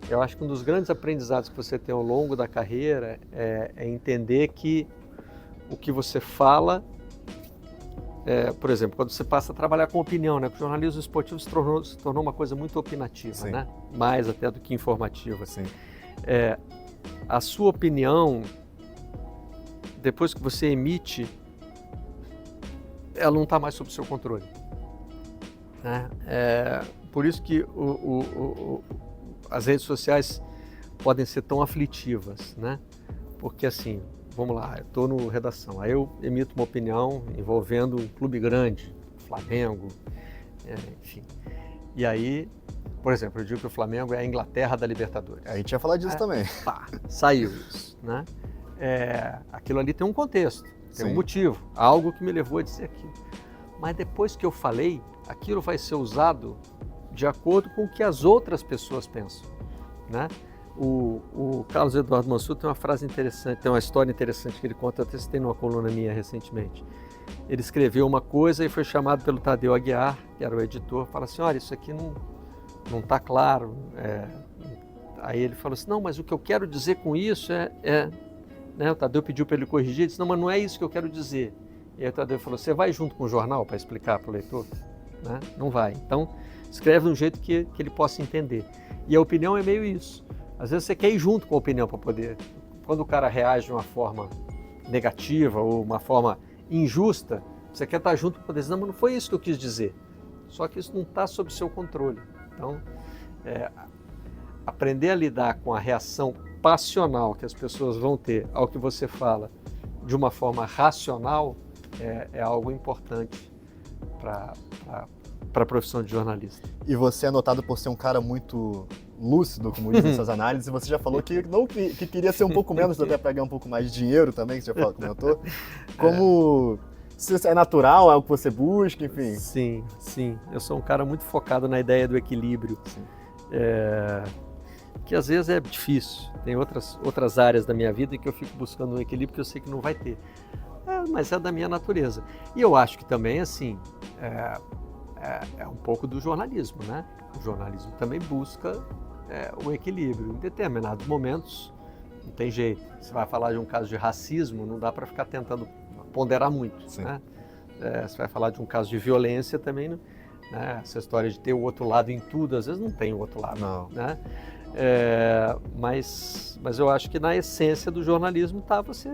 Eu acho que um dos grandes aprendizados que você tem ao longo da carreira é entender que o que você fala, por exemplo, quando você passa a trabalhar com opinião, né? Porque o jornalismo esportivo se tornou uma coisa muito opinativa, Sim. né? Mais até do que informativa. Sim. A sua opinião, depois que você emite, ela não está mais sob seu controle, né? Por isso que as redes sociais podem ser tão aflitivas, né? Porque assim, vamos lá, eu estou no Redação, aí eu emito uma opinião envolvendo um clube grande, Flamengo, enfim. E aí, por exemplo, eu digo que o Flamengo é a Inglaterra da Libertadores. A gente ia falar disso também. Saiu isso, né? Aquilo ali tem um contexto, tem Sim. um motivo, algo que me levou a dizer aquilo. Mas depois que eu falei, aquilo vai ser usado de acordo com o que as outras pessoas pensam, né? O Carlos Eduardo Mansur tem uma frase interessante, tem uma história interessante que ele conta, até citei numa coluna minha recentemente. Ele escreveu uma coisa e foi chamado pelo Tadeu Aguiar, que era o editor, fala assim, olha, isso aqui não está claro. Aí ele falou assim, não, mas o que eu quero dizer com isso né? O Tadeu pediu para ele corrigir, ele disse, não, mas não é isso que eu quero dizer. E aí o Tadeu falou, você vai junto com o jornal para explicar para o leitor? Né? Não vai. Então, escreve de um jeito que ele possa entender. E a opinião é meio isso. Às vezes você quer ir junto com a opinião para poder. Quando o cara reage de uma forma negativa ou uma forma injusta, você quer estar junto para poder dizer, não, mas não foi isso que eu quis dizer. Só que isso não está sob seu controle. Então, aprender a lidar com a reação passional que as pessoas vão ter ao que você fala de uma forma racional é algo importante para a profissão de jornalista. E você é notado por ser um cara muito lúcido, como dizem essas análises, e você já falou que queria ser um pouco menos, até para ganhar um pouco mais de dinheiro também, que você já comentou. Como se é natural, é algo que você busca, enfim. Sim. Eu sou um cara muito focado na ideia do equilíbrio. Que às vezes é difícil. Tem outras áreas da minha vida em que eu fico buscando um equilíbrio que eu sei que não vai ter. Mas é da minha natureza. E eu acho que também, assim, é um pouco do jornalismo, né? O jornalismo também busca o equilíbrio. Em determinados momentos, não tem jeito. Você vai falar de um caso de racismo, não dá para ficar tentando ponderar muito, né? Você vai falar de um caso de violência também, né? Essa história de ter o outro lado em tudo, às vezes não tem o outro lado, não. Né? Mas eu acho que na essência do jornalismo está você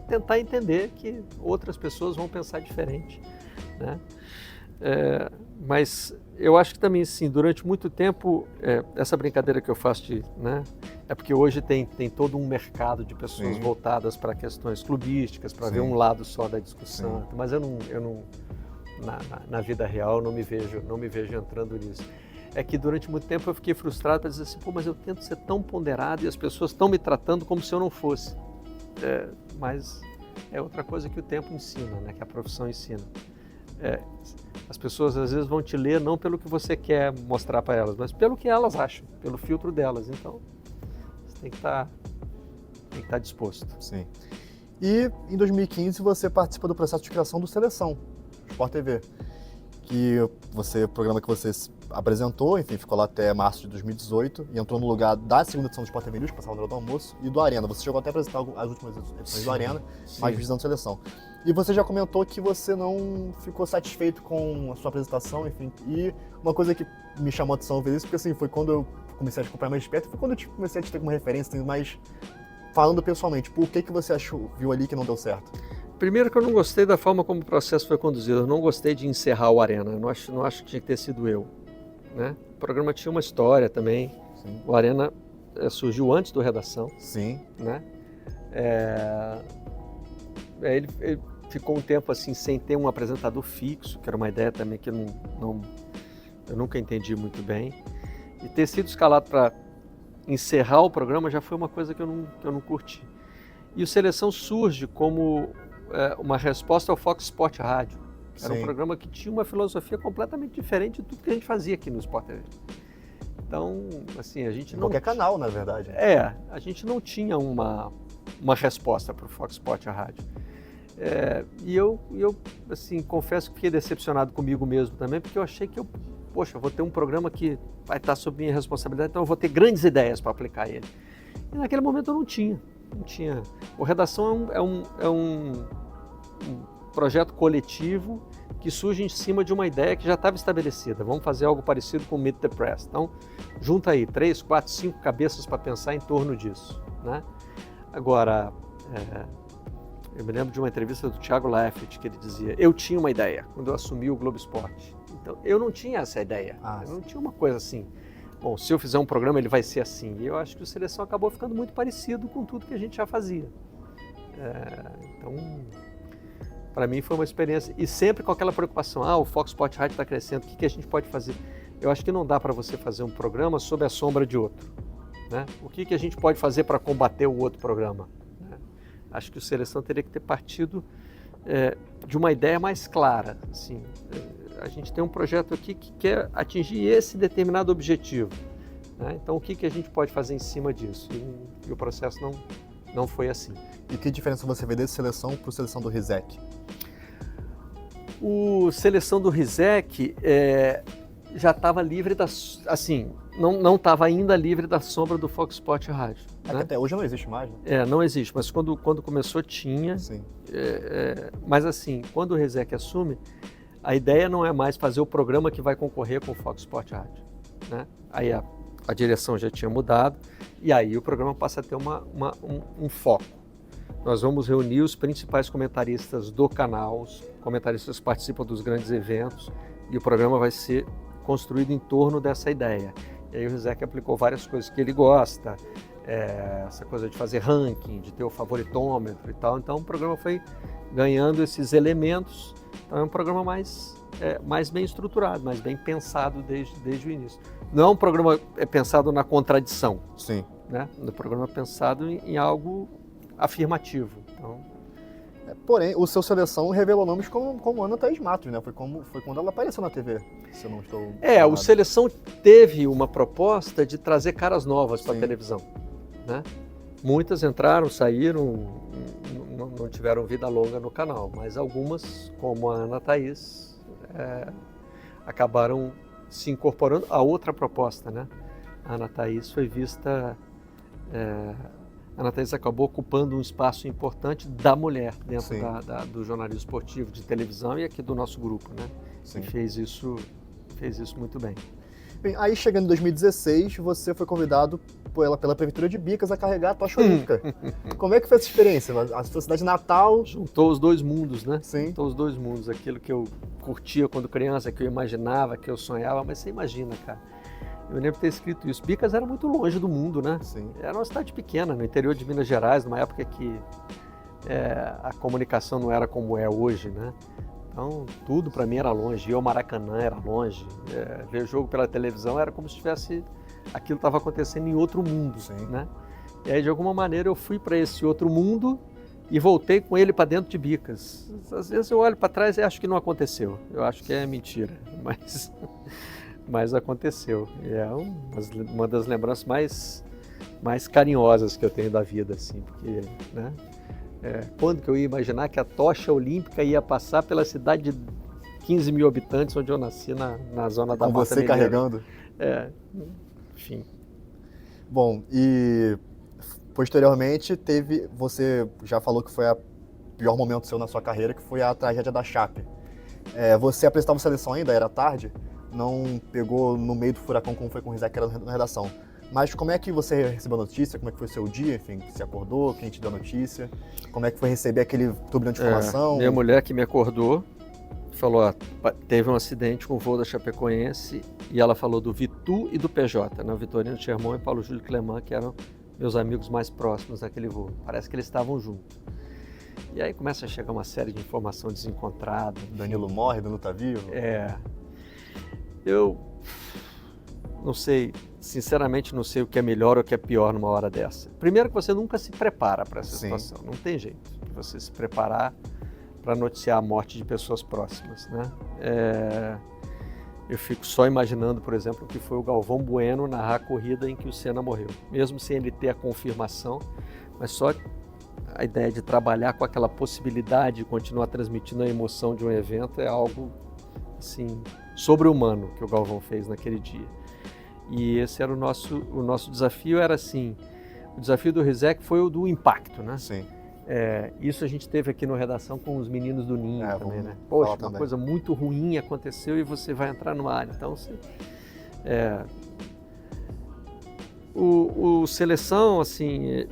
tentar entender que outras pessoas vão pensar diferente, né? Mas eu acho que também, sim, durante muito tempo, essa brincadeira que eu faço é porque hoje tem todo um mercado de pessoas voltadas para questões clubísticas, para ver um lado só da discussão. Sim. Mas eu não na vida real, não me vejo entrando nisso. É que durante muito tempo eu fiquei frustrado para dizer assim, mas eu tento ser tão ponderado e as pessoas estão me tratando como se eu não fosse. Mas é outra coisa que o tempo ensina, né? Que a profissão ensina. As pessoas às vezes vão te ler não pelo que você quer mostrar para elas, mas pelo que elas acham, pelo filtro delas. Então, você tem que estar disposto. Sim. E em 2015 você participa do processo de criação do Seleção, Sport TV, programa que você apresentou, enfim, ficou lá até março de 2018 e entrou no lugar da segunda edição do Sport TV News, que passava no hora do almoço, e do Arena. Você chegou até a apresentar as últimas edições do Arena, mas visando Seleção. E você já comentou que você não ficou satisfeito com a sua apresentação, enfim. E uma coisa que me chamou a atenção ver isso, porque assim, foi quando eu comecei a te acompanhar mais de perto, foi quando eu comecei a te ter como referência, mas falando pessoalmente, o que você viu ali que não deu certo? Primeiro que eu não gostei da forma como o processo foi conduzido, eu não gostei de encerrar o Arena, eu não acho que tinha que ter sido eu, né? O programa tinha uma história também. Sim. O Arena surgiu antes do Redação. Sim. Né? Ele ficou um tempo assim sem ter um apresentador fixo, que era uma ideia também que eu nunca entendi muito bem. E ter sido escalado para encerrar o programa já foi uma coisa que eu não curti. E o Seleção surge como uma resposta ao Fox Sport Rádio. Era um programa que tinha uma filosofia completamente diferente de tudo que a gente fazia aqui no Sport TV. Então, assim, a gente qualquer canal, na verdade. A gente não tinha uma resposta para o Fox Sport Rádio. E eu, assim, confesso que fiquei decepcionado comigo mesmo também, porque eu achei que eu vou ter um programa que vai estar sob minha responsabilidade, então eu vou ter grandes ideias para aplicar ele. E naquele momento eu não tinha. O Redação é um projeto coletivo que surge em cima de uma ideia que já estava estabelecida. Vamos fazer algo parecido com o Meet the Press. Então, junta aí 3, 4, 5 cabeças para pensar em torno disso, né? Agora, eu me lembro de uma entrevista do Thiago Leifert que ele dizia, eu tinha uma ideia quando eu assumi o Globo Esporte. Então, eu não tinha essa ideia. Eu não tinha uma coisa assim. Bom, se eu fizer um programa, ele vai ser assim. E eu acho que o Seleção acabou ficando muito parecido com tudo que a gente já fazia. Então, para mim foi uma experiência. E sempre com aquela preocupação, o Fox Sport Rádio está crescendo, o que a gente pode fazer? Eu acho que não dá para você fazer um programa sob a sombra de outro, né? O que a gente pode fazer para combater o outro programa? Acho que o Seleção teria que ter partido de uma ideia mais clara. Assim, a gente tem um projeto aqui que quer atingir esse determinado objetivo, né? Então, o que a gente pode fazer em cima disso? E o processo não foi assim. E que diferença você vê desse Seleção para o Seleção do Rizek? O Seleção do Rizek já estava livre assim, não estava ainda livre da sombra do Fox Sport Rádio. Né? Até hoje não existe mais, né? Não existe, mas quando começou tinha. Sim. Mas assim, quando o Rizek assume, a ideia não é mais fazer o programa que vai concorrer com o Fox Sport Rádio, né? Aí a direção já tinha mudado, e aí o programa passa a ter um foco. Nós vamos reunir os principais comentaristas do canal, os comentaristas que participam dos grandes eventos, e o programa vai ser construído em torno dessa ideia. E aí o Rizek aplicou várias coisas que ele gosta, essa coisa de fazer ranking, de ter o favoritômetro e tal. Então o programa foi ganhando esses elementos. Então é um programa mais bem estruturado, mais bem pensado desde o início. Não é um programa pensado na contradição. Sim. Né? É um programa pensado em algo afirmativo. Então, porém, o seu Seleção revelou nomes como Ana Thaís Matos, né? Foi quando ela apareceu na TV, se eu não estou enganado. O Seleção teve uma proposta de trazer caras novas para a televisão. Né? Muitas entraram, saíram, não tiveram vida longa no canal, mas algumas, como a Ana Thaís, acabaram se incorporando a outra proposta. Né? A Ana Thaís foi vista... A Ana Thaís acabou ocupando um espaço importante da mulher dentro do jornalismo esportivo, de televisão e aqui do nosso grupo, né? Sim. E fez isso muito bem. Bem, aí chegando em 2016, você foi convidado pela Prefeitura de Bicas a carregar a tocha olímpica. Como é que foi essa experiência? A sua cidade natal... Juntou os dois mundos, né? Sim. Juntou os dois mundos, aquilo que eu curtia quando criança, que eu imaginava, que eu sonhava, mas você imagina, cara. Eu lembro de ter escrito isso. Bicas era muito longe do mundo, né? Sim. Era uma cidade pequena, no interior de Minas Gerais, numa época que a comunicação não era como é hoje, né? Então, tudo para mim era longe. Ir ao Maracanã era longe. Ver jogo pela televisão era como se aquilo estava acontecendo em outro mundo, né? E aí, de alguma maneira, eu fui para esse outro mundo e voltei com ele para dentro de Bicas. Às vezes eu olho para trás e acho que não aconteceu. Eu acho que é mentira, mas aconteceu. E é uma das lembranças mais carinhosas que eu tenho da vida, assim, porque, né? Quando que eu ia imaginar que a tocha olímpica ia passar pela cidade de 15 mil habitantes, onde eu nasci, na zona da Mata Mineira. Com você carregando? Enfim. Bom, e posteriormente você já falou que foi o pior momento seu na sua carreira, que foi a tragédia da Chape. Você apresentava Seleção ainda, era tarde? Não pegou no meio do furacão como foi com o Rizek, que era na redação. Mas como é que você recebeu a notícia? Como é que foi o seu dia? Enfim, você acordou? Quem te deu a notícia? Como é que foi receber aquele turbilhão de informação? Minha mulher que me acordou, falou, teve um acidente com o voo da Chapecoense e ela falou do Vitu e do PJ, né? Vitorino Sherman e Paulo Júlio Cleman, que eram meus amigos mais próximos naquele voo. Parece que eles estavam juntos. E aí começa a chegar uma série de informação desencontrada. Danilo morre, Danilo tá vivo? Eu não sei, sinceramente não sei o que é melhor ou o que é pior numa hora dessa. Primeiro que você nunca se prepara para essa situação, não tem jeito de você se preparar para noticiar a morte de pessoas próximas, né? Eu fico só imaginando, por exemplo, que foi o Galvão Bueno narrar a corrida em que o Senna morreu, mesmo sem ele ter a confirmação, mas só a ideia de trabalhar com aquela possibilidade de continuar transmitindo a emoção de um evento é algo, assim, sobre-humano que o Galvão fez naquele dia. E esse era o nosso desafio, era assim, o desafio do Rizek foi o do impacto, né? Sim. Isso a gente teve aqui no Redação com os meninos do Ninho também, né? Poxa, uma coisa muito ruim aconteceu e você vai entrar no ar. Então, o Seleção, assim,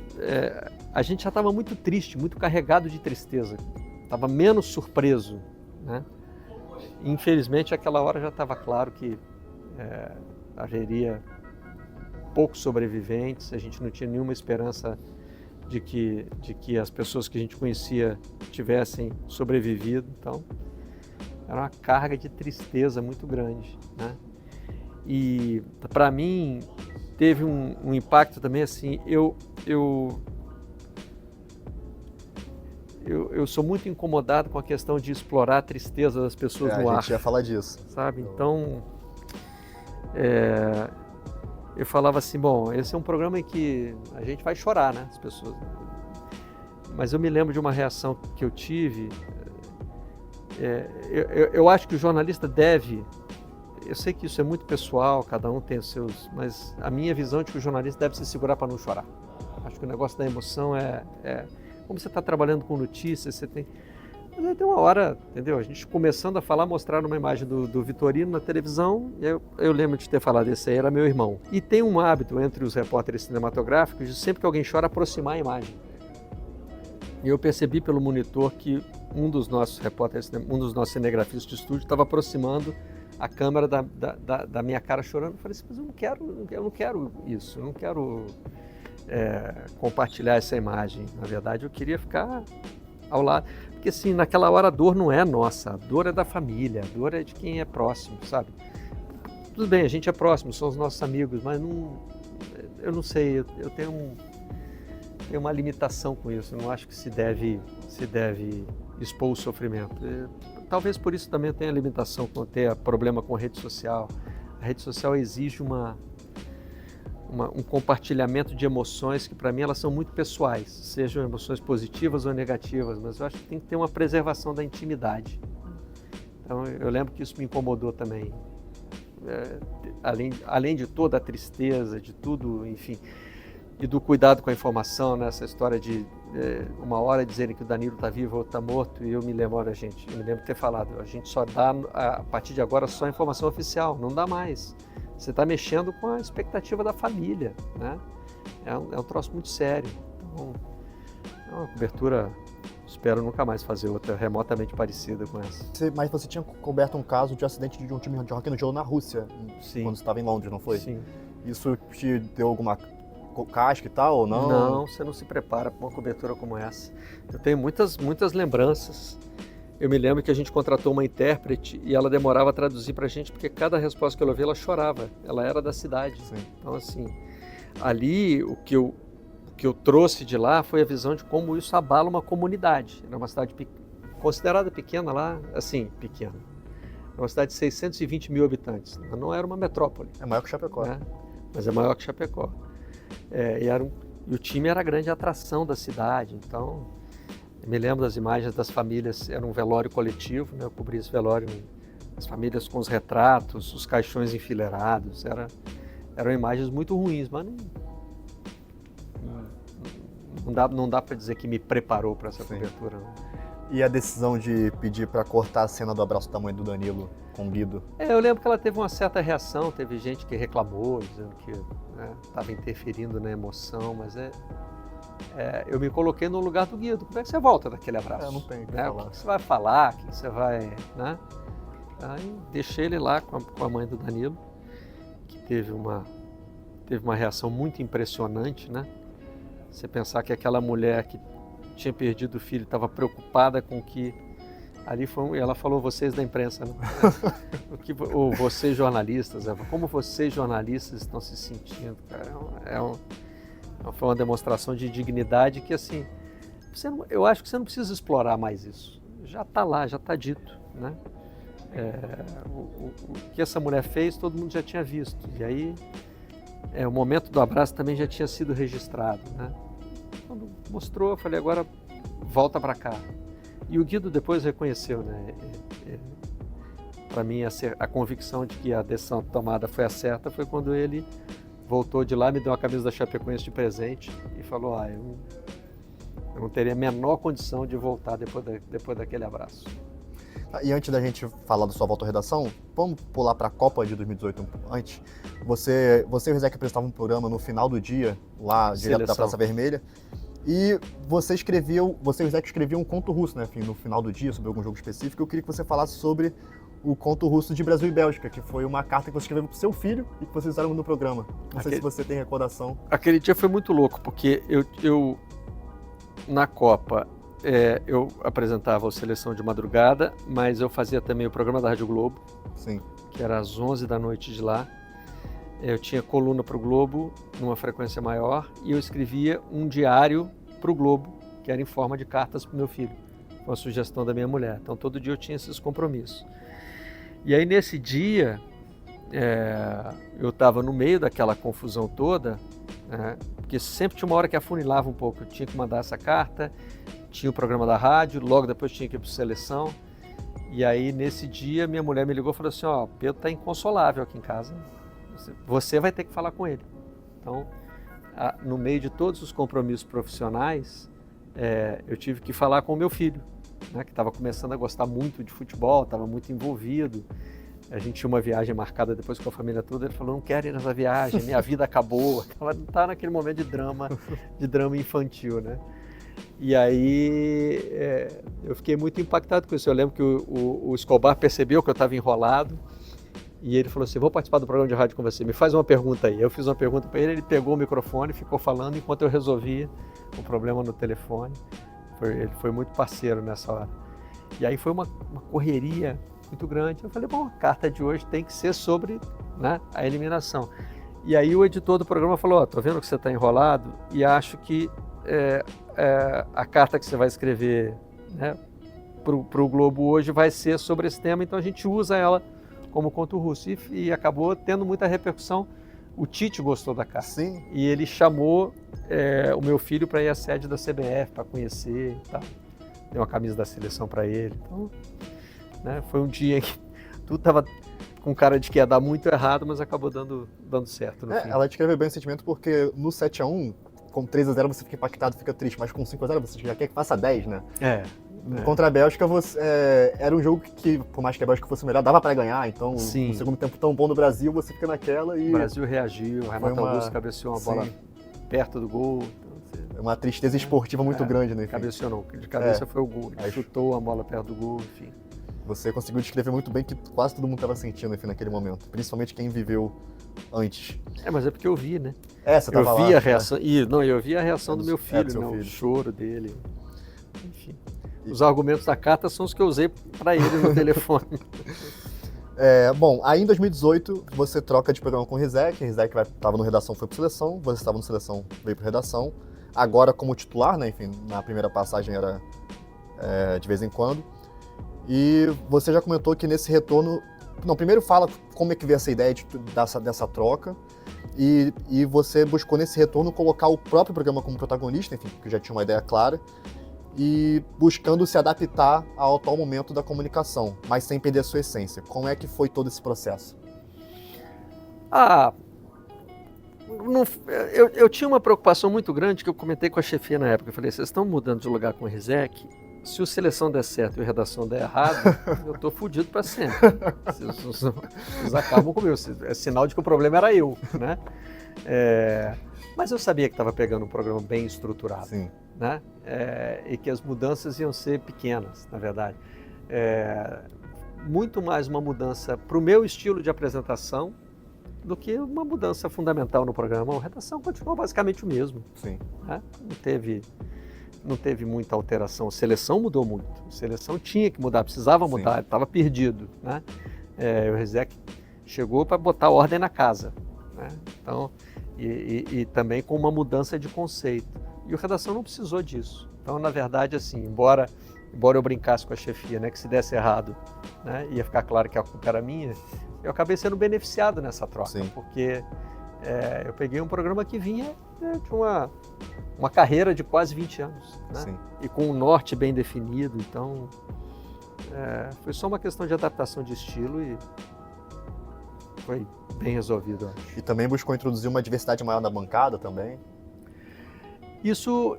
a gente já estava muito triste, muito carregado de tristeza. Estava menos surpreso, né? Infelizmente, aquela hora já estava claro que haveria poucos sobreviventes, a gente não tinha nenhuma esperança de que as pessoas que a gente conhecia tivessem sobrevivido. Então, era uma carga de tristeza muito grande, né? E, para mim, teve um impacto também, assim, eu sou muito incomodado com a questão de explorar a tristeza das pessoas no ar. A gente ia falar disso. Sabe? Então, eu falava assim, bom, esse é um programa em que a gente vai chorar, né, as pessoas. Mas eu me lembro de uma reação que eu tive. Eu acho que o jornalista deve, eu sei que isso é muito pessoal, cada um tem os seus, mas a minha visão é de que o jornalista deve se segurar para não chorar. Acho que o negócio da emoção como você está trabalhando com notícias, você tem... Mas aí tem uma hora, entendeu? A gente começando a falar, mostraram uma imagem do Vitorino na televisão, e eu lembro de ter falado, esse aí era meu irmão. E tem um hábito entre os repórteres cinematográficos de sempre que alguém chora, aproximar a imagem. E eu percebi pelo monitor que um dos nossos repórteres, um dos nossos cinegrafistas de estúdio estava aproximando a câmera da minha cara chorando. Eu falei assim, mas eu não quero isso, eu não quero compartilhar essa imagem. Na verdade, eu queria ficar ao lado. Porque assim, naquela hora a dor não é nossa, a dor é da família, a dor é de quem é próximo, sabe? Tudo bem, a gente é próximo, são os nossos amigos, mas eu não sei, eu tenho uma limitação com isso, eu não acho que se deve expor o sofrimento. Talvez por isso também eu tenha limitação com ter problema com rede social. A rede social exige um compartilhamento de emoções que para mim elas são muito pessoais, sejam emoções positivas ou negativas, mas eu acho que tem que ter uma preservação da intimidade. Então eu lembro que isso me incomodou também. Além de toda a tristeza, de tudo, enfim, e do cuidado com a informação, né? Essa história de uma hora dizerem que o Danilo está vivo ou está morto, e eu me lembro de ter falado, a gente só dá a partir de agora só informação oficial, não dá mais. Você está mexendo com a expectativa da família, né? É um troço muito sério. Então, é uma cobertura, espero nunca mais fazer outra remotamente parecida com essa. Mas você tinha coberto um caso de acidente de um time de hockey no gelo na Rússia, Sim. Quando você estava em Londres, não foi? Sim. Isso te deu alguma casca e tal, ou não? Não, você não se prepara para uma cobertura como essa. Eu tenho muitas lembranças. Eu me lembro que a gente contratou uma intérprete e ela demorava a traduzir para a gente, porque cada resposta que ela ouvia, ela chorava. Ela era da cidade. Sim. Então, assim, ali o que eu trouxe de lá foi a visão de como isso abala uma comunidade. Era uma cidade considerada pequena lá, assim, pequena. Era uma cidade de 620 mil habitantes. Não era uma metrópole. É maior que Chapecó. Né? Mas é maior que Chapecó. E o time era a grande atração da cidade. Então, eu me lembro das imagens das famílias, era um velório coletivo, né? Eu cobri esse velório, as famílias com os retratos, os caixões enfileirados, eram imagens muito ruins, mas não dá para dizer que me preparou para essa cobertura. Não. E a decisão de pedir para cortar a cena do abraço da mãe do Danilo com o Guido? Eu lembro que ela teve uma certa reação, teve gente que reclamou, dizendo que estava interferindo na emoção, mas eu me coloquei no lugar do Guido. Como é que você volta daquele abraço? Não tem o que falar. O que você vai falar? O que você vai... Né? Aí deixei ele lá com a mãe do Danilo, que teve uma reação muito impressionante, né? Você pensar que aquela mulher que tinha perdido o filho estava preocupada com que... Ali ela falou vocês da imprensa, né? Ou vocês jornalistas, como vocês jornalistas estão se sentindo, cara? Foi uma demonstração de dignidade que, assim, eu acho que você não precisa explorar mais isso. Já está lá, já está dito, né? O que essa mulher fez, todo mundo já tinha visto. E aí, o momento do abraço também já tinha sido registrado, né? Quando mostrou, eu falei, agora volta para cá. E o Guido depois reconheceu, né? Para mim, a convicção de que a decisão tomada foi a certa foi quando ele voltou de lá, me deu uma camisa da Chapecoense de presente e falou, eu não teria a menor condição de voltar depois daquele abraço. E antes da gente falar da sua volta à redação, vamos pular para a Copa de 2018 antes. Você e o Rizek apresentavam um programa no final do dia, lá direto da Praça Vermelha. E você e o Rizek escreviam um conto russo, né, no final do dia, sobre algum jogo específico. Eu queria que você falasse sobre o conto russo de Brasil e Bélgica, que foi uma carta que você escreveu para o seu filho e que vocês usaram no programa. Não sei se você tem recordação. Aquele dia foi muito louco, porque eu na Copa, eu apresentava a Seleção de madrugada, mas eu fazia também o programa da Rádio Globo, Sim. Que era às 11 da noite de lá. Eu tinha coluna para o Globo, numa frequência maior, e eu escrevia um diário para o Globo, que era em forma de cartas para o meu filho, com a sugestão da minha mulher. Então, todo dia eu tinha esses compromissos. E aí, nesse dia, eu estava no meio daquela confusão toda, porque sempre tinha uma hora que afunilava um pouco. Eu tinha que mandar essa carta, tinha o programa da rádio, logo depois tinha que ir para a seleção. E aí, nesse dia, minha mulher me ligou e falou assim, Pedro está inconsolável aqui em casa. Você vai ter que falar com ele. Então, no meio de todos os compromissos profissionais, eu tive que falar com o meu filho. né, que estava começando a gostar muito de futebol, estava muito envolvido. A gente tinha uma viagem marcada depois com a família toda, ele falou, não quero ir nessa viagem, minha vida acabou. Estava naquele momento de drama infantil, né? E aí eu fiquei muito impactado com isso. Eu lembro que o Escobar percebeu que eu estava enrolado e ele falou assim, vou participar do programa de rádio com você, me faz uma pergunta aí. Eu fiz uma pergunta para ele pegou o microfone e ficou falando enquanto eu resolvia o problema no telefone. Ele foi muito parceiro nessa hora. E aí foi uma correria muito grande. Eu falei, bom, a carta de hoje tem que ser sobre, né, a eliminação. E aí o editor do programa falou, tô vendo que você está enrolado e acho que a carta que você vai escrever, né, para o Globo hoje vai ser sobre esse tema, então a gente usa ela como conto russo. E acabou tendo muita repercussão. O Tite gostou da carta. Sim. E ele chamou o meu filho para ir à sede da CBF, para conhecer e tal. Deu uma camisa da seleção para ele. Então, né, foi um dia que tudo estava com cara de que ia dar muito errado, mas acabou dando certo no fim. Ela descreveu bem o sentimento porque no 7-1, com 3-0 você fica impactado, fica triste, mas com 5-0 você já quer que faça 10, né? Contra a Bélgica era um jogo que, por mais que a Bélgica fosse melhor, dava para ganhar, então Sim. no segundo tempo tão bom do Brasil, você fica naquela e... O Brasil reagiu, o Renato Augusto cabeceou uma bola perto do gol. É uma tristeza esportiva muito grande, né? Enfim. Cabeceou não, de cabeça foi o gol, ele chutou a bola perto do gol, enfim. Você conseguiu descrever muito bem que quase todo mundo estava sentindo, enfim, naquele momento, principalmente quem viveu antes. Mas é porque eu vi, né? Você tava lá. Eu vi a reação, eu vi a reação do meu filho, do seu né? filho. O choro dele, enfim. Os argumentos da carta são os que eu usei para ele no telefone. Bom, aí em 2018 você troca de programa com o Rizek estava no Redação, foi para Seleção, você estava no Seleção, veio para Redação, agora como titular, né, enfim, na primeira passagem era de vez em quando, e você já comentou que nesse retorno, primeiro fala como é que veio essa ideia dessa troca, e você buscou nesse retorno colocar o próprio programa como protagonista, enfim, porque já tinha uma ideia clara, e buscando se adaptar ao atual momento da comunicação, mas sem perder a sua essência. Como é que foi todo esse processo? Eu tinha uma preocupação muito grande que eu comentei com a chefia na época. Eu falei, vocês estão mudando de lugar com o Rizek, se o Seleção der certo e a Redação der errado, eu tô fudido para sempre. Vocês acabam comigo. É sinal de que o problema era eu, né? Mas eu sabia que estava pegando um programa bem estruturado. Sim. Né? E que as mudanças iam ser pequenas, na verdade. Muito mais uma mudança para o meu estilo de apresentação do que uma mudança fundamental no programa. A redação continuou basicamente o mesmo. Sim. Né? Não teve muita alteração. A seleção mudou muito. A seleção tinha que mudar, precisava mudar, estava perdido. Né? O Rizek chegou para botar ordem na casa. Né? Então, e também com uma mudança de conceito. E o Redação não precisou disso. Então, na verdade, assim, embora eu brincasse com a chefia, né, que se desse errado, né, ia ficar claro que a culpa era minha, eu acabei sendo beneficiado nessa troca. Sim. Porque eu peguei um programa que vinha de uma carreira de quase 20 anos, né, Sim. E com um norte bem definido. Então, foi só uma questão de adaptação de estilo e foi bem resolvido, eu acho. E também buscou introduzir uma diversidade maior na bancada também? Isso,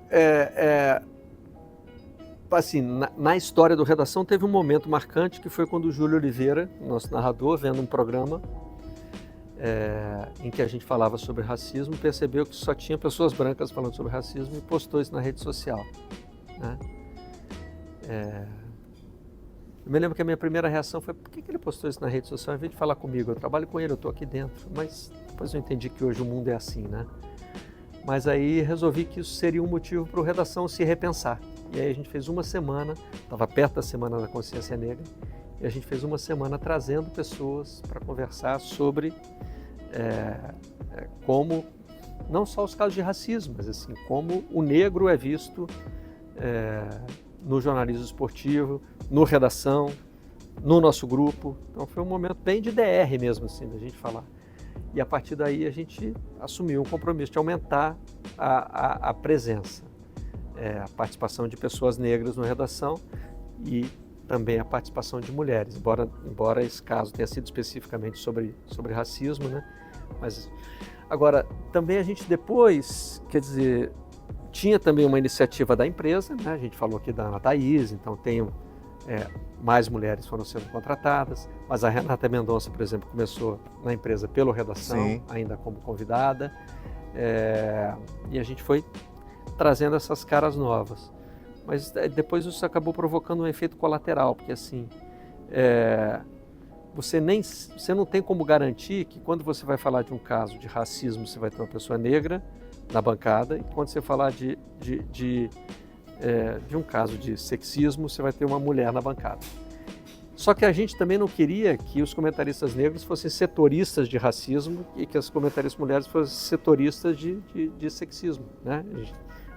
assim, na história do Redação teve um momento marcante que foi quando o Júlio Oliveira, nosso narrador, vendo um programa em que a gente falava sobre racismo, percebeu que só tinha pessoas brancas falando sobre racismo e postou isso na rede social. Né? Eu me lembro que a minha primeira reação foi, por que ele postou isso na rede social? Ao invés de falar comigo, eu trabalho com ele, eu estou aqui dentro. Mas depois eu entendi que hoje o mundo é assim, né? Mas aí resolvi que isso seria um motivo para o Redação se repensar. E aí a gente fez uma semana, estava perto da Semana da Consciência Negra, e a gente fez uma semana trazendo pessoas para conversar sobre como, não só os casos de racismo, mas assim, como o negro é visto no jornalismo esportivo, no Redação, no nosso grupo. Então foi um momento bem de DR mesmo, assim, da gente falar. E a partir daí a gente assumiu um compromisso de aumentar a presença, a participação de pessoas negras na redação e também a participação de mulheres, embora esse caso tenha sido especificamente sobre racismo, né? Mas agora também a gente depois, quer dizer, Tinha também uma iniciativa da empresa, né? A gente falou aqui da Ana Thaís, então tem mais mulheres foram sendo contratadas, mas a Renata Mendonça, por exemplo, começou na empresa pelo Redação, Sim. ainda como convidada, e a gente foi trazendo essas caras novas. Mas depois isso acabou provocando um efeito colateral, porque assim, você não tem como garantir que quando você vai falar de um caso de racismo, você vai ter uma pessoa negra na bancada, e quando você falar de um caso de sexismo, você vai ter uma mulher na bancada. Só que a gente também não queria que os comentaristas negros fossem setoristas de racismo e que as comentaristas mulheres fossem setoristas de sexismo, né?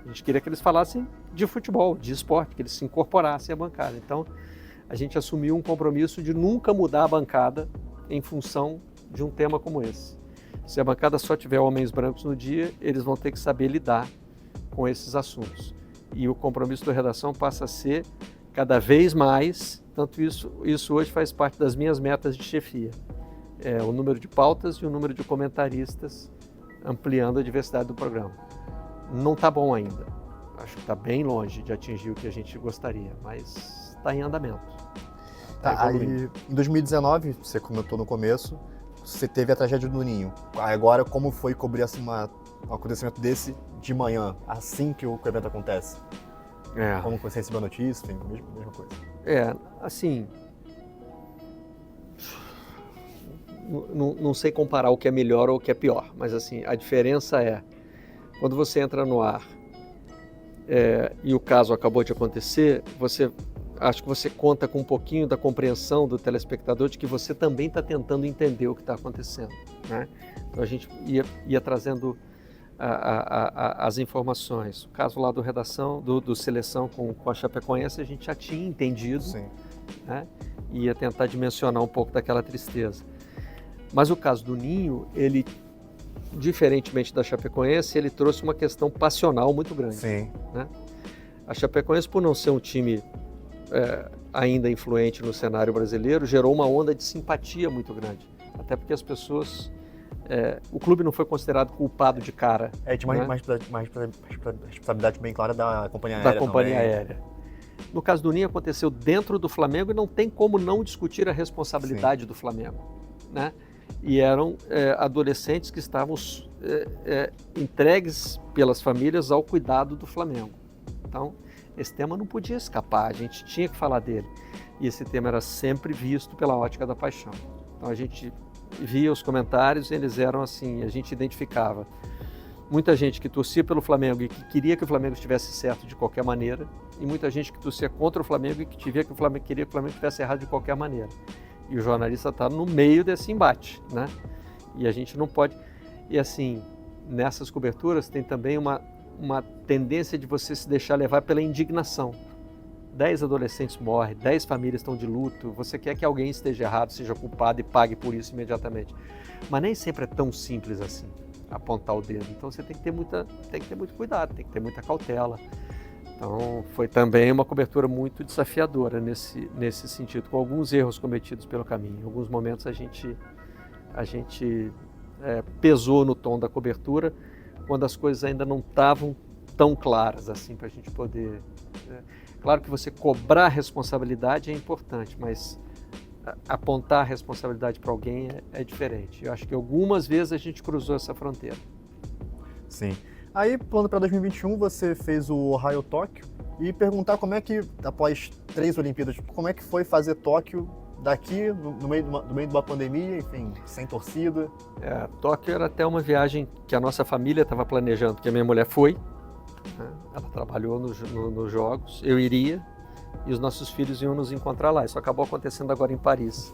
A gente queria que eles falassem de futebol, de esporte, que eles se incorporassem à bancada. Então, a gente assumiu um compromisso de nunca mudar a bancada em função de um tema como esse. Se a bancada só tiver homens brancos no dia, eles vão ter que saber lidar com esses assuntos. E o compromisso da redação passa a ser cada vez mais, tanto isso hoje faz parte das minhas metas de chefia. O número de pautas e o número de comentaristas ampliando a diversidade do programa. Não está bom ainda. Acho que está bem longe de atingir o que a gente gostaria, mas está em andamento. Aí, em 2019, você comentou no começo, você teve a tragédia do Ninho. Agora, como foi cobrir assim, um acontecimento desse de manhã, assim que o evento acontece? Como você recebeu a notícia? Enfim, mesma coisa. Assim... Não sei comparar o que é melhor ou o que é pior, mas assim, a diferença é, quando você entra no ar e o caso acabou de acontecer, acho que você conta com um pouquinho da compreensão do telespectador de que você também está tentando entender o que está acontecendo, né? Então a gente ia trazendo as informações. O caso lá do Redação, do Seleção com a Chapecoense, a gente já tinha entendido, né? Ia tentar dimensionar um pouco daquela tristeza. Mas o caso do Ninho, ele, diferentemente da Chapecoense, ele trouxe uma questão passional muito grande. Sim. Né? A Chapecoense, por não ser um time ainda influente no cenário brasileiro, gerou uma onda de simpatia muito grande. Até porque as pessoas... o clube não foi considerado culpado de cara. Tinha uma responsabilidade bem clara da companhia aérea. Da companhia aérea. No caso do Ninho, aconteceu dentro do Flamengo e não tem como não discutir a responsabilidade do Flamengo. Né? E eram adolescentes que estavam entregues pelas famílias ao cuidado do Flamengo. Então, esse tema não podia escapar, a gente tinha que falar dele. E esse tema era sempre visto pela ótica da paixão. Então, a gente via os comentários e eles eram assim, a gente identificava muita gente que torcia pelo Flamengo e que queria que o Flamengo estivesse certo de qualquer maneira, e muita gente que torcia contra o Flamengo e que queria que o Flamengo estivesse errado de qualquer maneira. E o jornalista está no meio desse embate, né? E a gente não pode... E assim, nessas coberturas tem também uma tendência de você se deixar levar pela indignação. 10 adolescentes morrem, 10 famílias estão de luto, você quer que alguém esteja errado, seja culpado e pague por isso imediatamente. Mas nem sempre é tão simples assim, apontar o dedo. Então você tem que ter muito cuidado, tem que ter muita cautela. Então, foi também uma cobertura muito desafiadora nesse sentido, com alguns erros cometidos pelo caminho. Em alguns momentos a gente pesou no tom da cobertura, quando as coisas ainda não estavam tão claras assim para a gente poder... Claro que você cobrar a responsabilidade é importante, mas apontar a responsabilidade para alguém é diferente. Eu acho que algumas vezes a gente cruzou essa fronteira. Sim. Aí, plano para 2021, você fez o Ohio Tóquio e perguntar como é que, após 3 Olimpíadas, como é que foi fazer Tóquio daqui, no meio de uma pandemia, enfim, sem torcida? Tóquio era até uma viagem que a nossa família estava planejando, porque a minha mulher foi, né? Ela trabalhou nos Jogos, eu iria e os nossos filhos iam nos encontrar lá. Isso acabou acontecendo agora em Paris.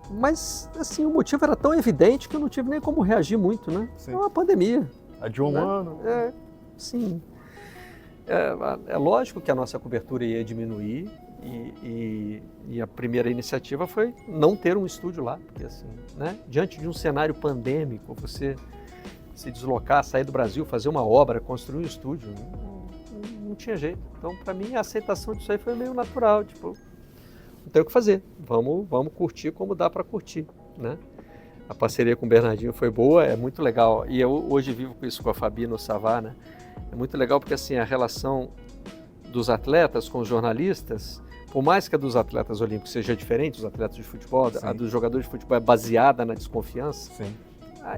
Mas, assim, o motivo era tão evidente que eu não tive nem como reagir muito, né? Sim. É uma pandemia. Adiou um ano. Sim. É lógico que a nossa cobertura ia diminuir e a primeira iniciativa foi não ter um estúdio lá, porque assim, né? Diante de um cenário pandêmico, você se deslocar, sair do Brasil, fazer uma obra, construir um estúdio, não tinha jeito. Então, para mim, a aceitação disso aí foi meio natural, tipo... Não tem o que fazer, vamos curtir como dá para curtir, né? A parceria com o Bernardinho foi boa, é muito legal. E eu hoje vivo com isso com a Fabi no Savá, né? É muito legal porque assim, a relação dos atletas com os jornalistas, por mais que a dos atletas olímpicos seja diferente, dos atletas de futebol, a dos jogadores de futebol é baseada na desconfiança. Sim.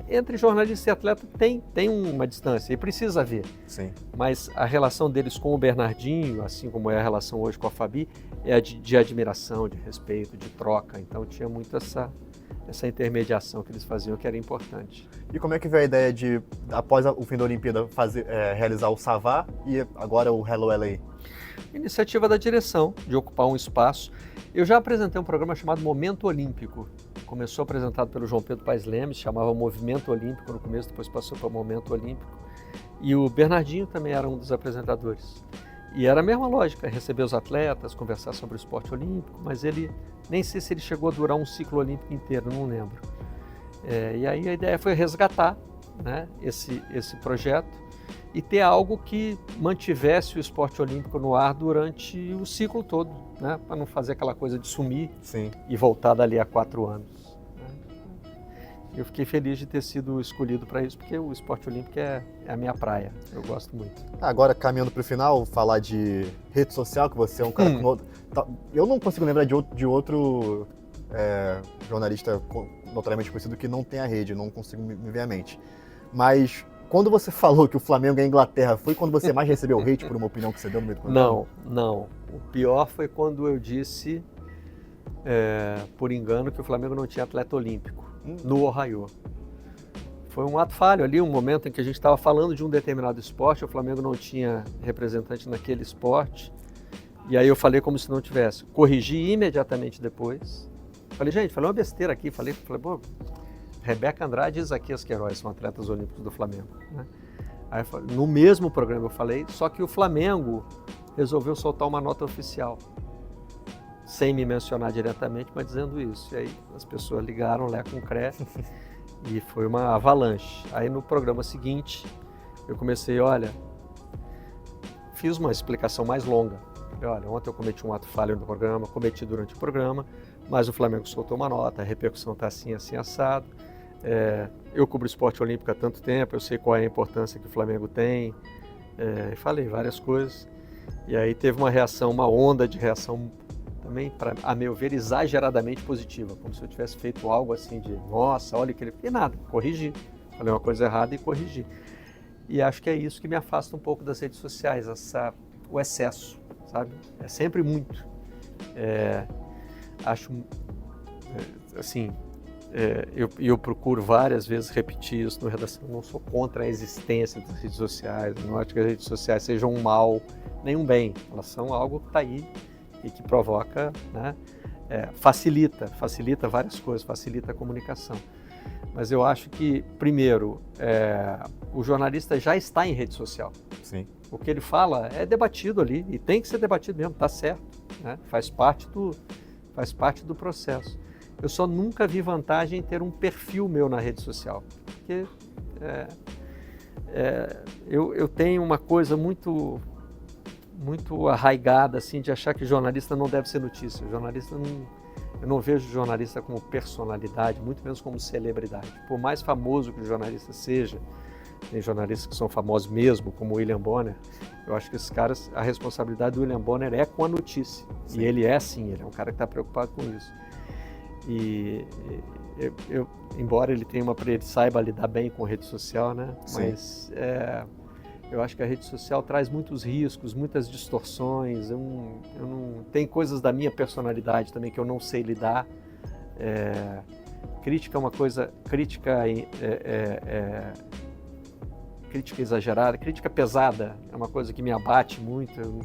Entre jornalista e atleta tem uma distância e precisa haver. Sim. Mas a relação deles com o Bernardinho, assim como é a relação hoje com a Fabi, é de admiração, de respeito, de troca. Então tinha muito essa intermediação que eles faziam, que era importante. E como é que veio a ideia de, após o fim da Olimpíada, realizar o Savá e agora o Hello LA? Iniciativa da direção, de ocupar um espaço. Eu já apresentei um programa chamado Momento Olímpico. Começou apresentado pelo João Pedro Paes Lemes, chamava Movimento Olímpico no começo, depois passou para o Momento Olímpico. E o Bernardinho também era um dos apresentadores. E era a mesma lógica, receber os atletas, conversar sobre o esporte olímpico, mas ele, nem sei se ele chegou a durar um ciclo olímpico inteiro, não lembro. E aí a ideia foi resgatar, né, esse projeto e ter algo que mantivesse o esporte olímpico no ar durante o ciclo todo, né, para não fazer aquela coisa de sumir e voltar dali a 4 anos. Eu fiquei feliz de ter sido escolhido para isso, porque o esporte olímpico é a minha praia, eu gosto muito. Agora, caminhando para o final, falar de rede social, que você é um cara... Eu não consigo lembrar de outro jornalista notoriamente conhecido que não tem a rede, não consigo me ver à mente. Mas quando você falou que o Flamengo é a Inglaterra, foi quando você mais recebeu hate por uma opinião que você deu no meio do programa? Não. O pior foi quando eu disse, por engano, que o Flamengo não tinha atleta olímpico. No Ohio. Foi um ato falho ali, um momento em que a gente estava falando de um determinado esporte, o Flamengo não tinha representante naquele esporte, e aí eu falei como se não tivesse. Corrigi imediatamente depois. Falei, gente, falei uma besteira aqui, falei pô, Rebeca Andrade e Isaquias Queiroz são atletas olímpicos do Flamengo, né? Aí, no mesmo programa eu falei, só que o Flamengo resolveu soltar uma nota oficial, sem me mencionar diretamente, mas dizendo isso. E aí as pessoas ligaram lá com o CRE e foi uma avalanche. Aí no programa seguinte, eu comecei, fiz uma explicação mais longa. Falei, ontem eu cometi um ato falho no programa, cometi durante o programa, mas o Flamengo soltou uma nota, a repercussão está assim, assim, assado. Eu cubro esporte olímpico há tanto tempo, eu sei qual é a importância que o Flamengo tem. Falei várias coisas. E aí teve uma onda de reação também, a meu ver, exageradamente positiva, como se eu tivesse feito algo assim de, nossa, olha que ele... E nada, corrigi. Falei uma coisa errada e corrigi. E acho que é isso que me afasta um pouco das redes sociais, o excesso, sabe? É sempre muito. Acho, assim, eu procuro várias vezes repetir isso na redação, eu não sou contra a existência das redes sociais, não acho que as redes sociais sejam um mal, nem um bem, elas são algo que está aí, e que provoca, né, facilita várias coisas, facilita a comunicação. Mas eu acho que, primeiro, o jornalista já está em rede social. Sim. O que ele fala é debatido ali, e tem que ser debatido mesmo, está certo, né? Faz parte do processo. Eu só nunca vi vantagem em ter um perfil meu na rede social, porque eu tenho uma coisa muito arraigada assim, de achar que jornalista não deve ser notícia. Eu não vejo jornalista como personalidade, muito menos como celebridade. Por mais famoso que o jornalista seja, tem jornalistas que são famosos mesmo, como o William Bonner, eu acho que esses caras, a responsabilidade do William Bonner é com a notícia. Sim. E ele ele é um cara que está preocupado com isso. E embora ele saiba lidar bem com rede social, né? Sim. Mas eu acho que a rede social traz muitos riscos, muitas distorções. Tem coisas da minha personalidade também que eu não sei lidar. Crítica é uma coisa, crítica exagerada, crítica pesada é uma coisa que me abate muito.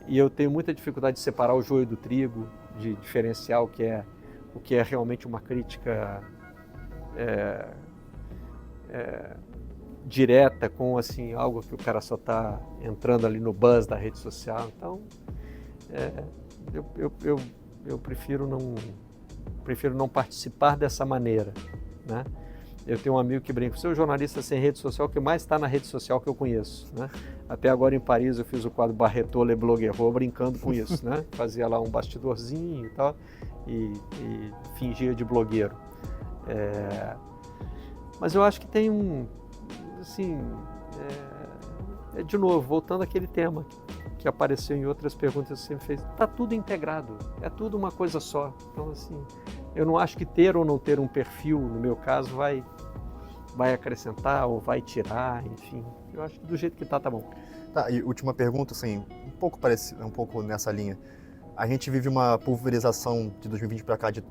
E eu tenho muita dificuldade de separar o joio do trigo, de diferenciar o que é realmente uma crítica direta com assim, algo que o cara só está entrando ali no buzz da rede social. Então, eu prefiro não participar dessa maneira, né? Eu tenho um amigo que brinca, você é o jornalista sem rede social que mais está na rede social que eu conheço, né? Até agora em Paris eu fiz o quadro Barretot Le Blogueiro, brincando com isso, né? Fazia lá um bastidorzinho e tal, e fingia de blogueiro. Mas eu acho que tem assim, de novo, voltando àquele tema que apareceu em outras perguntas que você me fez, está tudo integrado, é tudo uma coisa só. Então, assim, eu não acho que ter ou não ter um perfil, no meu caso, vai acrescentar ou vai tirar, enfim. Eu acho que do jeito que tá bom. Tá, e última pergunta, assim, um pouco nessa linha. A gente vive uma pulverização de 2020 para cá de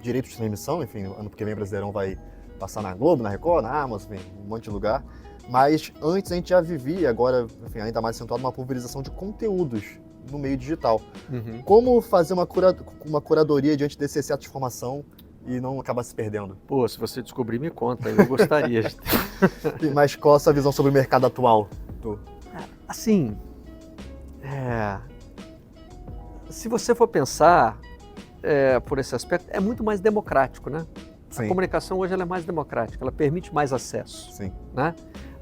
direitos de transmissão, enfim, ano que vem o Brasileirão vai passar na Globo, na Record, na Amazon, enfim, um monte de lugar. Mas antes a gente já vivia, agora, enfim, ainda mais acentuado, uma pulverização de conteúdos no meio digital. Uhum. Como fazer uma curadoria diante desse excesso de informação e não acabar se perdendo? Pô, se você descobrir, me conta, eu gostaria de ter. Mas qual a sua visão sobre o mercado atual? Assim, se você for pensar por esse aspecto, é muito mais democrático, né? Sim. A comunicação hoje ela é mais democrática, ela permite mais acesso. Sim. Né?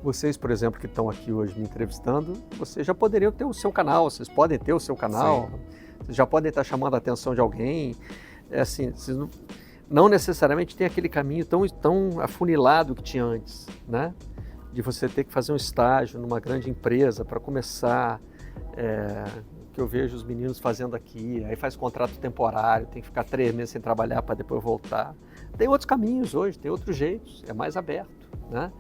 Vocês, por exemplo, que estão aqui hoje me entrevistando, vocês já poderiam ter o seu canal, vocês podem ter o seu canal, vocês já podem estar chamando a atenção de alguém. Assim, vocês não necessariamente tem aquele caminho tão afunilado que tinha antes, né? De você ter que fazer um estágio numa grande empresa para começar, que eu vejo os meninos fazendo aqui, aí faz contrato temporário, tem que ficar 3 meses sem trabalhar para depois voltar. Tem outros caminhos hoje, tem outros jeitos, é mais aberto, né?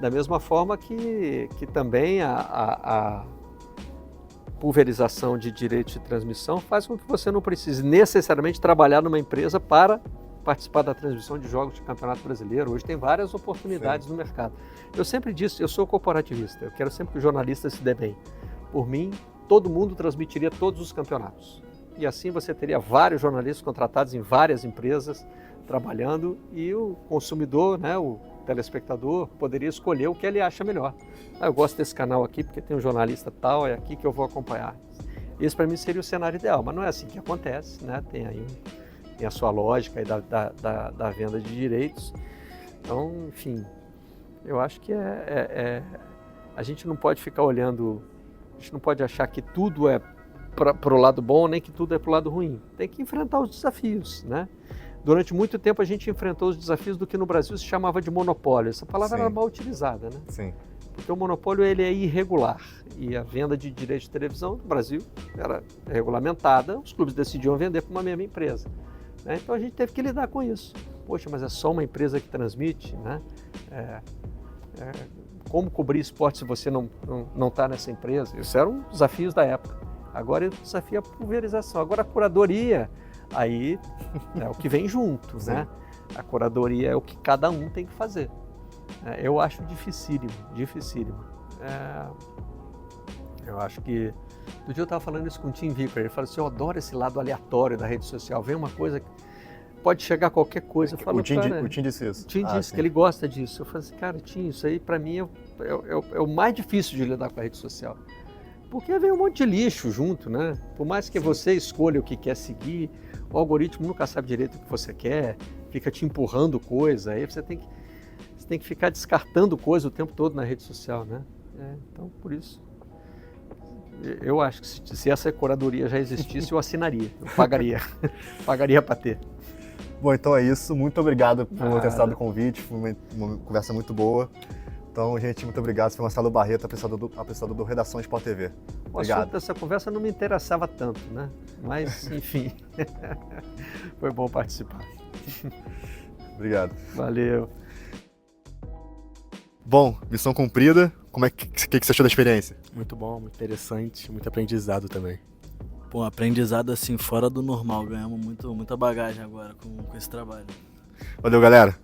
Da mesma forma que também a pulverização de direitos de transmissão faz com que você não precise necessariamente trabalhar numa empresa para participar da transmissão de jogos de Campeonato Brasileiro. Hoje tem várias oportunidades no mercado. Eu sempre disse, eu sou corporativista, eu quero sempre que o jornalista se dê bem. Por mim, todo mundo transmitiria todos os campeonatos. E assim você teria vários jornalistas contratados em várias empresas trabalhando e o consumidor, né, o telespectador, poderia escolher o que ele acha melhor. Eu gosto desse canal aqui porque tem um jornalista tal, é aqui que eu vou acompanhar. Esse para mim seria o cenário ideal, mas não é assim que acontece, né? Tem aí a sua lógica aí da venda de direitos. Então, enfim, eu acho que a gente não pode ficar olhando, a gente não pode achar que tudo é para o lado bom, nem que tudo é para o lado ruim. Tem que enfrentar os desafios, né? Durante muito tempo a gente enfrentou os desafios do que no Brasil se chamava de monopólio. Essa palavra era mal utilizada, né? Sim. Porque o monopólio ele é irregular e a venda de direitos de televisão no Brasil era regulamentada, os clubes decidiam vender para uma mesma empresa. Né? Então a gente teve que lidar com isso. Poxa, mas é só uma empresa que transmite, né? Como cobrir esporte se você não está nessa empresa? Isso eram desafios da época. Agora o desafio é a pulverização. Agora a curadoria, aí é o que vem junto, né? A curadoria é o que cada um tem que fazer. Eu acho dificílimo. Eu acho que... Do dia eu estava falando isso com o Tim Vicker, ele falou assim, eu adoro esse lado aleatório da rede social, vem uma coisa que pode chegar a qualquer coisa. Eu falo, o Tim disse isso. O Tim disse que ele gosta disso. Eu falei assim, cara, Tim, isso aí para mim é o mais difícil de lidar com a rede social. Porque vem um monte de lixo junto, né? Por mais que você escolha o que quer seguir, o algoritmo nunca sabe direito o que você quer, fica te empurrando coisa, aí você tem que ficar descartando coisa o tempo todo na rede social, né? Então, por isso, eu acho que se essa curadoria já existisse, eu assinaria, eu pagaria para ter. Bom, então é isso. Muito obrigado por ter aceitado o convite, foi uma conversa muito boa. Então, gente, muito obrigado. Foi Marcelo Barreto, apresentador do Redação Sport TV. Obrigado. O assunto dessa conversa não me interessava tanto, né? Mas, enfim, foi bom participar. Obrigado. Valeu. Bom, missão cumprida. Como que você achou da experiência? Muito bom, muito interessante, muito aprendizado também. Pô, aprendizado assim, fora do normal. Ganhamos muita bagagem agora com esse trabalho. Valeu, galera.